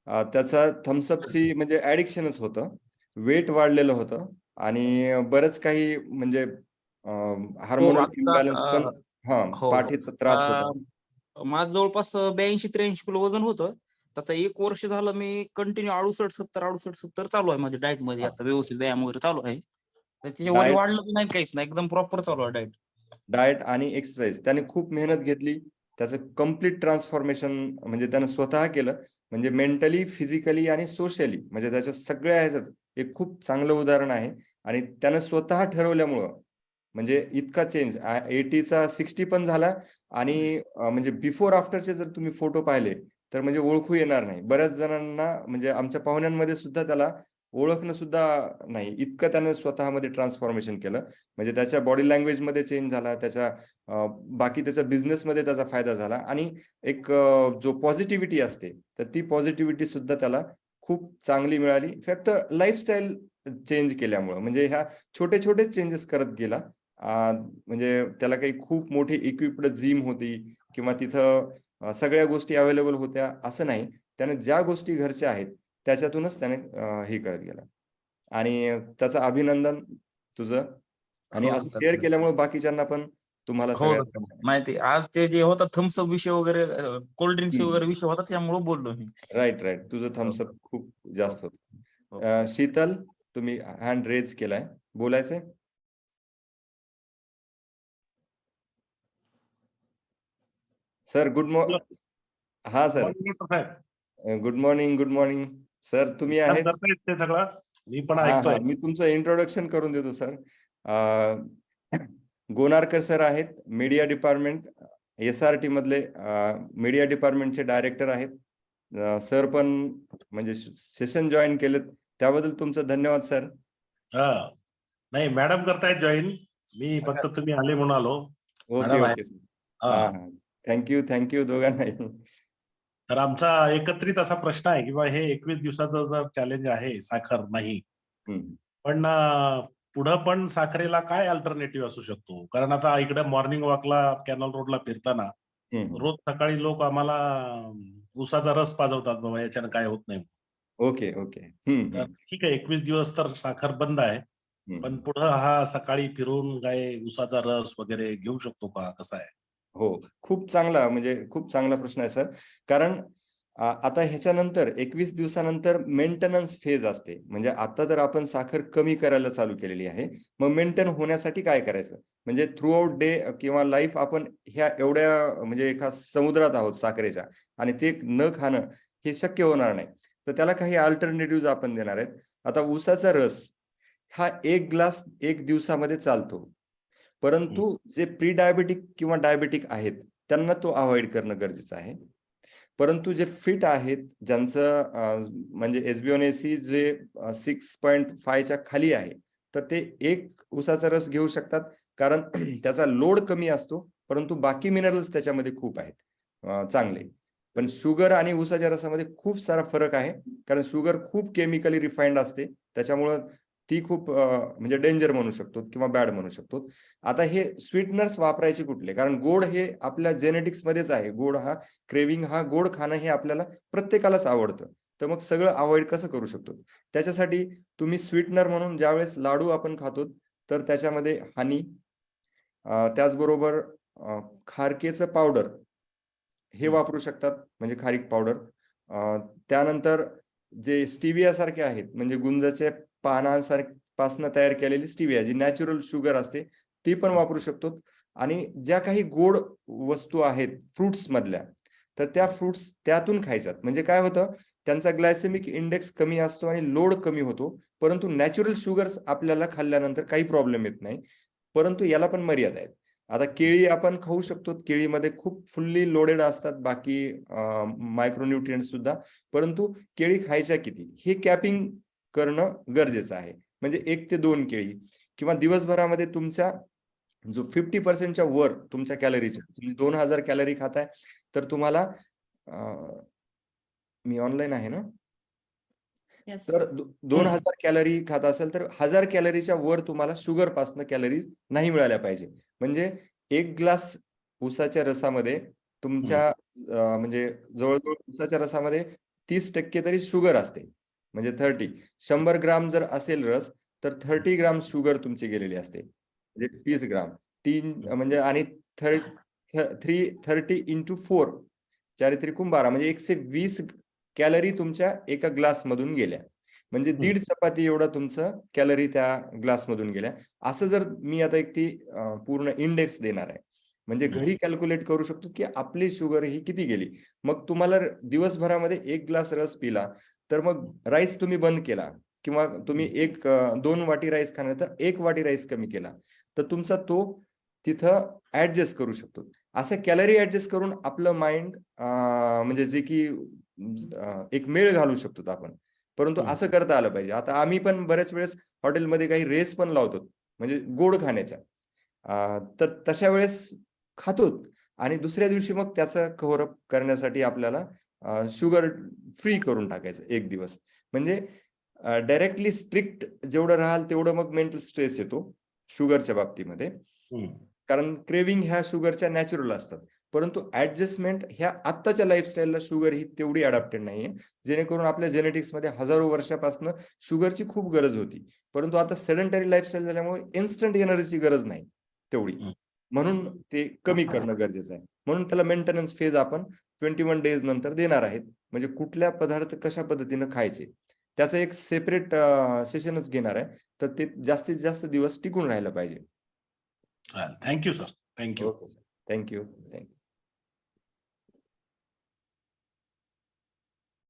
त्याचा थम्सअपची म्हणजे ऍडिक्शनच होतं, वेट वाढलेलं होतं आणि बरंच काही म्हणजे हार्मोनल इम्बॅलन्स पण, पाठीचा त्रास होता. माझं जवळपास 82-83 किलो वजन होतं. आता 1 वर्ष झालं मी कंटिन्यू 68-70 चालू आहे माझ्या डाएट मध्ये. आता व्यवस्थित व्यायाम वगैरे चालू आहे. त्याच्या वर वाढलं नाही, काहीच नाही, एकदम प्रॉपर चालू आहे डाएट आणि एक्सरसाइज. त्याने खूप मेहनत घेतली, त्याचं कम्प्लीट ट्रान्सफॉर्मेशन म्हणजे त्यानं स्वतः केलं. म्हणजे मेंटली, फिजिकली आणि सोशली, म्हणजे त्याच्या सगळ्या ह्याच्यात एक खूप चांगलं उदाहरण आहे. आणि त्यानं स्वतः ठरवल्यामुळं म्हणजे इतका चेंज 80चा 60 पण झाला. आणि म्हणजे बिफोर आफ्टरचे जर तुम्ही फोटो पाहिले तर म्हणजे ओळखू येणार नाही. बऱ्याच जणांना म्हणजे आमच्या पाहुण्यांमध्ये सुद्धा त्याला ओळखणं सुद्धा नाही, इतकं त्याने स्वतःमध्ये ट्रान्सफॉर्मेशन केलं. म्हणजे त्याच्या बॉडी लँग्वेज मध्ये चेंज झाला, त्याच्या बाकी त्याच्या बिझनेसमध्ये त्याचा फायदा झाला. आणि एक जो पॉझिटिव्हिटी असते तर ती पॉझिटिव्हिटी सुद्धा त्याला खूप चांगली मिळाली, फक्त लाईफस्टाईल चेंज केल्यामुळं. म्हणजे ह्या छोटे छोटे चेंजेस करत गेला. म्हणजे त्याला काही खूप मोठी इक्विप्ड जिम होती किंवा तिथं सगळ्या गोष्टी अवेलेबल होत्या असं नाही. त्याने ज्या गोष्टी घरच्या आहेत त्याच्यातूनच त्याने हे करत गेला. आणि त्याचं अभिनंदन तुझं. आणि असं शेअर केल्यामुळे बाकीच्यांना पण तुम्हाला माहिती. आज ते जे होता थम्सअप विषय वगैरे, कोल्ड ड्रिंक्स वगैरे विषय होता, त्यामुळे बोललो मी. राईट. तुझं थम्सअप खूप जास्त होतं. शीतल, तुम्ही हँड रेज केलाय, बोलायचंय? Sir good morning. हा सर, गुड मॉर्निंग सर. तुम्ही आहेत? मी तुमचं इंट्रोडक्शन करून देतो सर. गोनारकर सर आहेत, मीडिया डिपार्टमेंट SRT मधले मीडिया डिपार्टमेंटचे डायरेक्टर आहेत. सर पण म्हणजे सेशन जॉईन केलेत, त्याबद्दल तुमचं धन्यवाद सर. नाही, मॅडम करतायत जॉईन, मी फक्त तुम्ही आले म्हणून आलो. Okay sir. थँक्यू दोघांनाही. तर आमचा एकत्रित असा प्रश्न आहे की बा हे 21 दिवसाचं जर चॅलेंज आहे साखर नाही, हम्म. पण पुढं पण साखरेला काय अल्टरनेटिव्ह असू शकतो? कारण आता इकडे मॉर्निंग वॉकला कॅनल रोडला फिरताना हम्म. रोज सकाळी लोक आम्हाला ऊसाचा रस पाजवतात, बाबा याच्यानं काय होत नाही. Okay okay. हम्म. तर ठीक आहे, 21 दिवस तर साखर बंद आहे, पण हम्म. पुढं हा सकाळी फिरून काय ऊसाचा रस वगैरे घेऊ शकतो का, कसा आहे? हो, खूप चांगला, म्हणजे खूप चांगला प्रश्न आहे सर. कारण आता ह्याच्यानंतर 21 दिवसानंतर मेंटेनन्स फेज असते. म्हणजे आता जर आपण साखर कमी करायला चालू केलेली आहे, मग मेंटेन होण्यासाठी काय करायचं? म्हणजे थ्रू आउट डे किंवा लाईफ आपण ह्या एवढ्या म्हणजे एका समुद्रात आहोत साखरेच्या, आणि ते न खाणं हे शक्य होणार नाही. तर त्याला काही अल्टरनेटिव्ह आपण देणार आहेत. आता ऊसाचा रस हा 1 ग्लास 1 दिवसामध्ये चालतो, परंतु जे प्री डायबेटिक किंवा डायबेटिक आहेत त्यांना तो अवॉइड करणं गरजेचं आहे. परंतु जे फिट आहेत, ज्यांचं म्हणजे SbO1ac जे 6.5च्या खाली आहे, तर ते एक ऊसाचा रस घेऊ शकतात. कारण त्याचा लोड कमी असतो, परंतु बाकी मिनरल्स त्याच्यामध्ये खूप आहेत चांगले. पण शुगर आणि ऊसाच्या रसामध्ये खूप सारा फरक आहे. कारण शुगर खूप केमिकली रिफाइंड असते, त्याच्यामुळं ती खूप म्हणजे डेंजर म्हणू शकतो किंवा बॅड म्हणू शकतो. आता हे स्वीटनर्स वापरायचे कुठले? कारण गोड हे आपल्या जेनेटिक्स मध्येच आहे. गोड हा क्रेविंग, हा गोड खाणं हे आपल्याला प्रत्येकालाच आवडतं. तर मग सगळं अवॉइड कसं करू शकतो? त्याच्यासाठी तुम्ही स्वीटनर म्हणून ज्यावेळेस लाडू आपण खातो, तर त्याच्यामध्ये हनी, त्याचबरोबर खारकेचं पावडर हे वापरू शकतात, म्हणजे खारीक पावडर. त्यानंतर जे स्टिविया सारखे आहेत, म्हणजे गुंजाच्या पानांपासून तयार केलेली स्टिविया, जी नॅचरल शुगर असते, ती पण वापरू शकतो. आणि ज्या काही गोड वस्तू आहेत फ्रुट्स मधल्या, तर त्या फ्रुट्स त्यातून खायच्यात. म्हणजे काय होतं, त्यांचा ग्लायसेमिक इंडेक्स कमी असतो आणि लोड कमी होतो. परंतु नॅचरल शुगर्स आपल्याला खाल्ल्यानंतर काही प्रॉब्लेम येत नाही, परंतु याला पण मर्यादा आहेत. आता केळी आपण खाऊ शकतो, केळीमध्ये खूप फुल्ली लोडेड असतात बाकी मायक्रोन्यूट्रिएंट सुद्धा, परंतु केळी खायच्या किती हे कॅपिंग करणं गरजेचं आहे. म्हणजे 1 ते 2 केळी, किंवा दिवसभरामध्ये तुमच्या जो 50%च्या वर तुमच्या कॅलरीच्या, तुम्ही 2000 कॅलरी खाताय, तर तुम्हाला मी ऑनलाईन आहे ना, तर 2000 कॅलरी खात असेल तर 1000 कॅलरीच्या वर तुम्हाला शुगर पासून कॅलरीज नाही मिळाल्या पाहिजे. म्हणजे 1 ग्लास ऊसाच्या रसामध्ये तुमच्या म्हणजे जवळजवळ ऊसाच्या रसामध्ये 30% तरी शुगर असते. म्हणजे 100 ग्राम जर असेल रस, तर 30 ग्राम शुगर तुमची गेलेली असते. म्हणजे 30 ग्राम 3 म्हणजे, आणि 30 इंटू 4 4 12, म्हणजे 120 कॅलरी तुमच्या एका ग्लास मधून गेल्या. म्हणजे 1.5 चपाती एवढा तुमचं कॅलरी त्या ग्लास मधून गेल्या. असं जर मी आता एक ती पूर्ण इंडेक्स देणार आहे, म्हणजे घरी कॅल्क्युलेट करू शकतो की आपली शुगर ही किती गेली. मग तुम्हाला दिवसभरामध्ये 1 ग्लास रस पिला, तर मग राईस तुम्ही बंद केला, किंवा तुम्ही 2 वाटी राईस खाणार तर 1 वाटी राईस कमी केला, तर तुमचा तो तिथं ऍडजस्ट करू शकतो. असं कॅलरी ऍडजस्ट करून आपलं माइंड म्हणजे जे की एक मेळ घालू शकतो आपण. परंतु असं करता आलं पाहिजे. आता आम्ही पण बऱ्याच वेळेस हॉटेलमध्ये काही रेस पण लावतो, म्हणजे गोड खाण्याच्या. तर तशा वेळेस खातो, आणि दुसऱ्या दिवशी मग त्याचं कव्हर अप करण्यासाठी आपल्याला शुगर फ्री करून टाकायचं 1 दिवस. म्हणजे डायरेक्टली स्ट्रिक्ट जेवढं राहाल तेवढं मग मेंटल स्ट्रेस येतो शुगरच्या बाबतीमध्ये. कारण क्रेविंग ह्या शुगरच्या नॅचरल असतात, परंतु ऍडजस्टमेंट ह्या आत्ताच्या लाईफस्टाईलला शुगर ही तेवढी अडॅप्टेड नाहीये. जेणेकरून आपल्या जेनेटिक्स मध्ये हजारो वर्षापासून शुगरची खूप गरज होती, परंतु आता सेडंटरी लाईफस्टाईल झाल्यामुळे इन्स्टंट एनर्जीची गरज नाही तेवढी, म्हणून ते कमी करणं गरजेचं आहे. म्हणून त्याला मेंटेनन्स फेज आपण 21 डेज नंतर देणार आहेत. म्हणजे कुठल्या पदार्थ कशा पद्धतीनं खायचे त्याचं एक सेपरेट सेशनच घेणार आहे, तर ते जास्तीत जास्त दिवस टिकून राहायला पाहिजे. Thank you sir, thank you. Okay sir, thank you.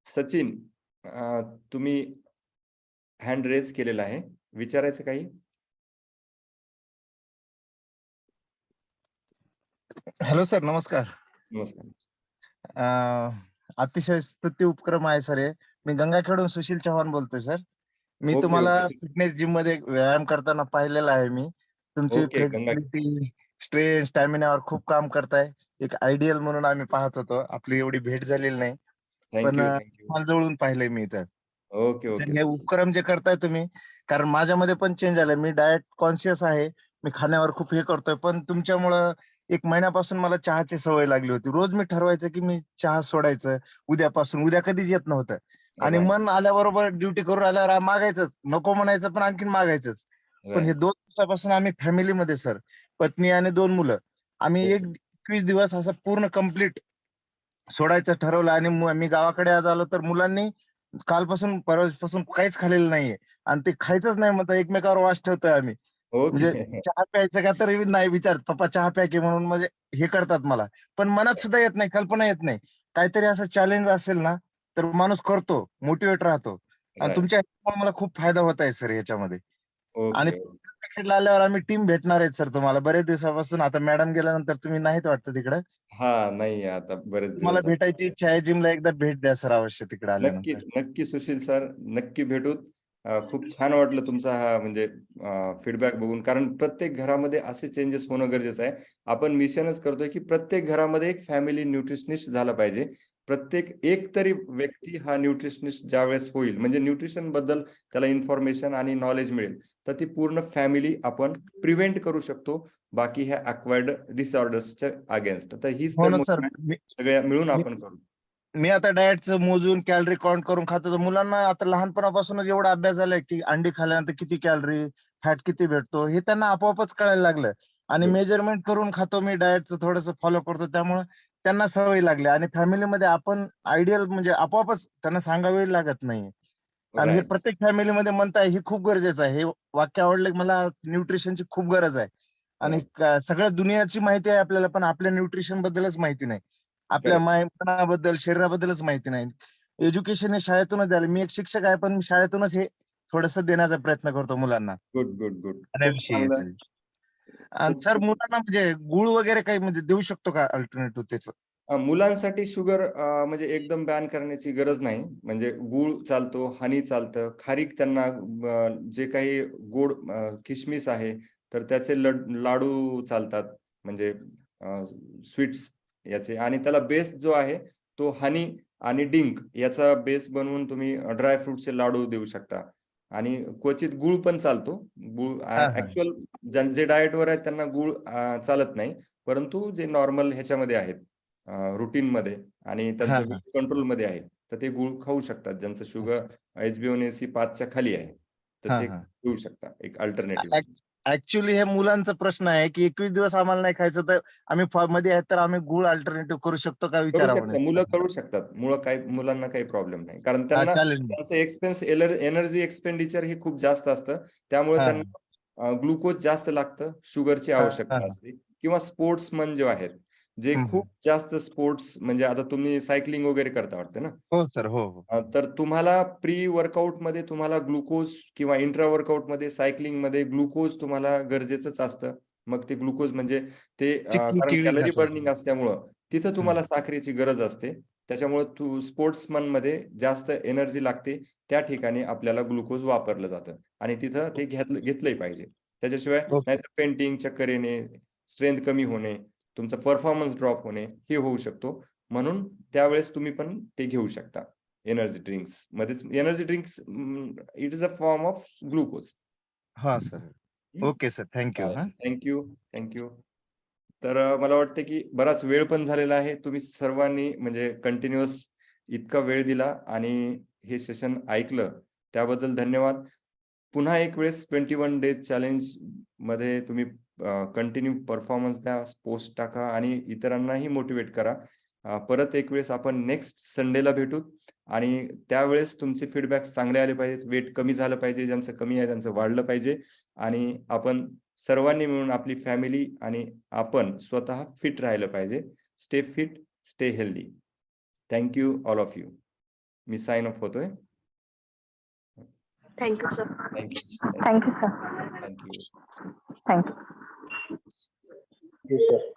Sachin, तुम्ही हँड रेज केलेला आहे, विचारायचं काही? हॅलो सर, नमस्कार. नमस्कार. अतिशय स्तुत्य उपक्रम आहे सर हे. मी गंगाखेडून सुशील चव्हाण बोलतोय सर. मी ओके, तुम्हाला ओके. फिटनेस जिम मध्ये व्यायाम करताना पाहिलेला आहे मी. तुमची ओके, फ्लेक्सिबिलिटी, स्ट्रेंथ, स्टॅमिनावर खूप काम करताय. एक आयडियल म्हणून आम्ही पाहत होतो. आपली एवढी भेट झालेली नाही. पण थँक्यू मला जवळून पाहिलंय मी तर. ओके तर ओके हे उपक्रम जे करताय तुम्ही, कारण माझ्यामध्ये पण चेंज आलाय. मी डाएट कॉन्शियस आहे. मी खाण्यावर खूप हे करतोय. पण तुमच्यामुळं 1 महिन्यापासून मला चहाची सवय लागली होती. रोज मी ठरवायचं की मी चहा सोडायचं उद्यापासून. उद्या कधीच येत नव्हतं. आणि Right. मन आल्याबरोबर ड्युटी करून आल्यावर मागायचंच. नको म्हणायचं पण आणखीन मागायचंच. पण हे राईट 2 दिवसापासून आम्ही फॅमिलीमध्ये सर, पत्नी आणि 2 मुलं, आम्ही 21 दिवस असं पूर्ण कंप्लीट सोडायचं ठरवलं. आणि मी गावाकडे आज आलो तर मुलांनी कालपासून परवापासून काहीच खाल्लेलं नाहीये. आणि ते खायचंच नाही म्हणतात, एकमेकावर वास ठेवतोय आम्ही. म्हणजे ओके चहा प्यायचा का तरी नाही विचारत, पप्पा चहा प्या की म्हणून, म्हणजे हे करतात मला. पण मनात सुद्धा येत नाही, कल्पना येत नाही. काहीतरी असं चॅलेंज असेल ना, तर माणूस करतो, मोटिव्हेट राहतो. आणि राईट तुमच्या ह्याच्यामुळे मला खूप फायदा होत आहे सर याच्यामध्ये. आणि ओके क्रिकेटला आल्यावर आम्ही टीम भेटणार आहेत सर तुम्हाला बरेच दिवसापासून. आता मॅडम गेल्यानंतर तुम्ही नाहीत वाटतं तिकडे. हा नाही आता बरेच तुम्हाला दिवस भेटायची झाले. इच्छा आहे. जिमला एकदा भेट द्या सर अवश्य तिकडे नक्की आल्यानंतर. नक्की सुशील सर नक्की भेटूत. खूप छान वाटलं तुमचा हा म्हणजे फीडबॅक बघून, कारण प्रत्येक घरामध्ये असे चेंजेस होणं गरजेचं आहे. आपण मिशनच करतोय की प्रत्येक घरामध्ये एक फॅमिली न्यूट्रिशनिस्ट झाला पाहिजे. प्रत्येक एक तरी व्यक्ती हा न्यूट्रिशनिस्ट ज्यावेळेस होईल, म्हणजे न्यूट्रिशन बद्दल त्याला इन्फॉर्मेशन आणि नॉलेज मिळेल, तर ती पूर्ण फॅमिली आपण प्रिव्हेंट करू शकतो बाकी ह्या अक्वायर्ड डिसऑर्डर्सच्या अगेन्स्ट. तर हीच हो तर ना सर. movement सगळ्या मिळून आपण करू. मी आता डाएटचं मोजून कॅलरी काउंट करून खातो. तर मुलांना आता लहानपणापासूनच एवढा अभ्यास झालाय की अंडी खाल्ल्यानंतर किती कॅलरी, फॅट किती भेटतो हे त्यांना आपोआपच कळायला लागलं. आणि Good. मेजरमेंट करून खातो मी, डाएटचं थोडंसं फॉलो करतो. त्यामुळे त्यांना सवय लागली. आणि फॅमिलीमध्ये आपण आयडियल म्हणजे आपोआपच त्यांना सांगावे लागत नाही. आणि हे Right. प्रत्येक फॅमिलीमध्ये म्हणताय हे खूप गरजेचं आहे. हे वाक्य आवडलं की मला न्यूट्रिशनची खूप गरज आहे. आणि Right. सगळ्या दुनियाची माहिती आहे आपल्याला, पण आपल्या न्यूट्रिशन बद्दलच माहिती नाही. आपल्या Correct. मनाबद्दल, शरीराबद्दलच माहिती नाही. एज्युकेशन हे शाळेतूनच द्यायला. मी एक शिक्षक आहे, पण मी शाळेतूनच हे थोडंसं देण्याचा प्रयत्न करतो मुलांना. गुड. खूप खाण्याविषयी चांगलं. येतं. आणि खूप सर खूप मुलांना म्हणजे गूळ वगैरे काही म्हणजे देऊ शकतो का अल्टरनेटिव्ह त्याचं? मुलांसाठी शुगर म्हणजे एकदम बॅन करण्याची गरज नाही. म्हणजे गूळ चालतो, हनी चालतं, खारीक त्यांना जे काही गोड किशमिश आहे तर त्याचे लाडू चालतात, म्हणजे स्वीट्स याचे. आणि त्याला बेस जो आहे तो हनी आणि डिंक याचा बेस बनवून तुम्ही ड्राय फ्रूटचे लाडू देऊ शकता. आणि क्वचित गूळ पण चालतो. गूळ हां, हां. ऍक्च्युअल जे डाएटवर आहेत त्यांना गूळ चालत नाही, परंतु जे नॉर्मल ह्याच्यामध्ये आहेत रुटीन मध्ये आणि हां, त्यांचं हां. वेट कंट्रोल मध्ये आहे, तर ते गुळ खाऊ शकतात. ज्यांचं शुगर HbA1c 5च्या खाली आहे, तर हां, ते हां. घेऊ शकता एक अल्टरनेटिव्ह. ऍक्च्युअली हे मुलांचा प्रश्न आहे की 21 दिवस आम्हाला नाही खायचं, तर आम्ही मध्ये आहेत तर आम्ही गूळ अल्टरनेटिव्ह करू शकतो का करू विचारावं शकता, मुलं नाही. करू शकतात. मुलांना काही प्रॉब्लेम नाही, कारण हा त्यांना चालेल. त्यांचं एनर्जी एक्सपेंडिचर हे खूप जास्त असतं. त्यामुळे हां, त्यांना ग्लुकोज जास्त लागतं, शुगरची हां, आवश्यकता हां. असते. किंवा स्पोर्ट्समन जे आहेत, जे हं, हं. खूप जास्त स्पोर्ट्स, म्हणजे आता तुम्ही सायकलिंग वगैरे करता वाटतं ना, हो सर. हो, हो. तर तुम्हाला प्री वर्कआउट मध्ये तुम्हाला ग्लुकोज किंवा इंट्रा वर्कआउट मध्ये सायकलिंग मध्ये ग्लुकोज तुम्हाला गरजेचंच असतं. मग ते ग्लुकोज म्हणजे ते चिकली कारण केळी कॅलरी खातो. बर्निंग असल्यामुळं तिथं हं. तुम्हाला साखरेची गरज असते. त्याच्यामुळे स्पोर्ट्समन मध्ये जास्त एनर्जी लागते, त्या ठिकाणी आपल्याला ग्लुकोज वापरलं जातं आणि तिथं ते घेतलंही पाहिजे. त्याच्याशिवाय ओके. नाहीतर पेंटिंग, चक्कर येणे, स्ट्रेंथ कमी होणे, तुमचा परफॉर्मन्स ड्रॉप होणे हे होऊ शकतो. म्हणून त्यावेळेस तुम्ही पण ते घेऊ शकता. एनर्जी ड्रिंक्स मध्येच, energy drinks it is a form of glucose. हां sir. Okay sir. Thank you. हां. थँक्यू. तर मला वाटतं की बराच वेळ पण झालेला आहे. तुम्ही सर्वांनी म्हणजे कंटिन्युअस इतका वेळ दिला आणि हे सेशन ऐकलं, त्याबद्दल धन्यवाद. पुन्हा एक वेळेस 21 डेज चॅलेंज मध्ये तुम्ही कंटिन्यू परफॉर्मन्स द्या, पोस्ट टाका आणि इतरांनाही मोटिवेट करा. परत एक वेळेस आपण नेक्स्ट संडेला भेटू आणि त्यावेळेस तुमचे फीडबॅक चांगले आले पाहिजेत. वेट कमी झालं पाहिजे, ज्यांचं कमी आहे त्यांचं वाढलं पाहिजे आणि आपण सर्वांनी मिळून आपली फॅमिली आणि आपण स्वतः फिट राहिलं पाहिजे. Stay fit, stay healthy. Thank you all of you. Me sign of होतोय. Thank you sir. Thank you. Thank you, sir. Thank you. Thank you. Sir.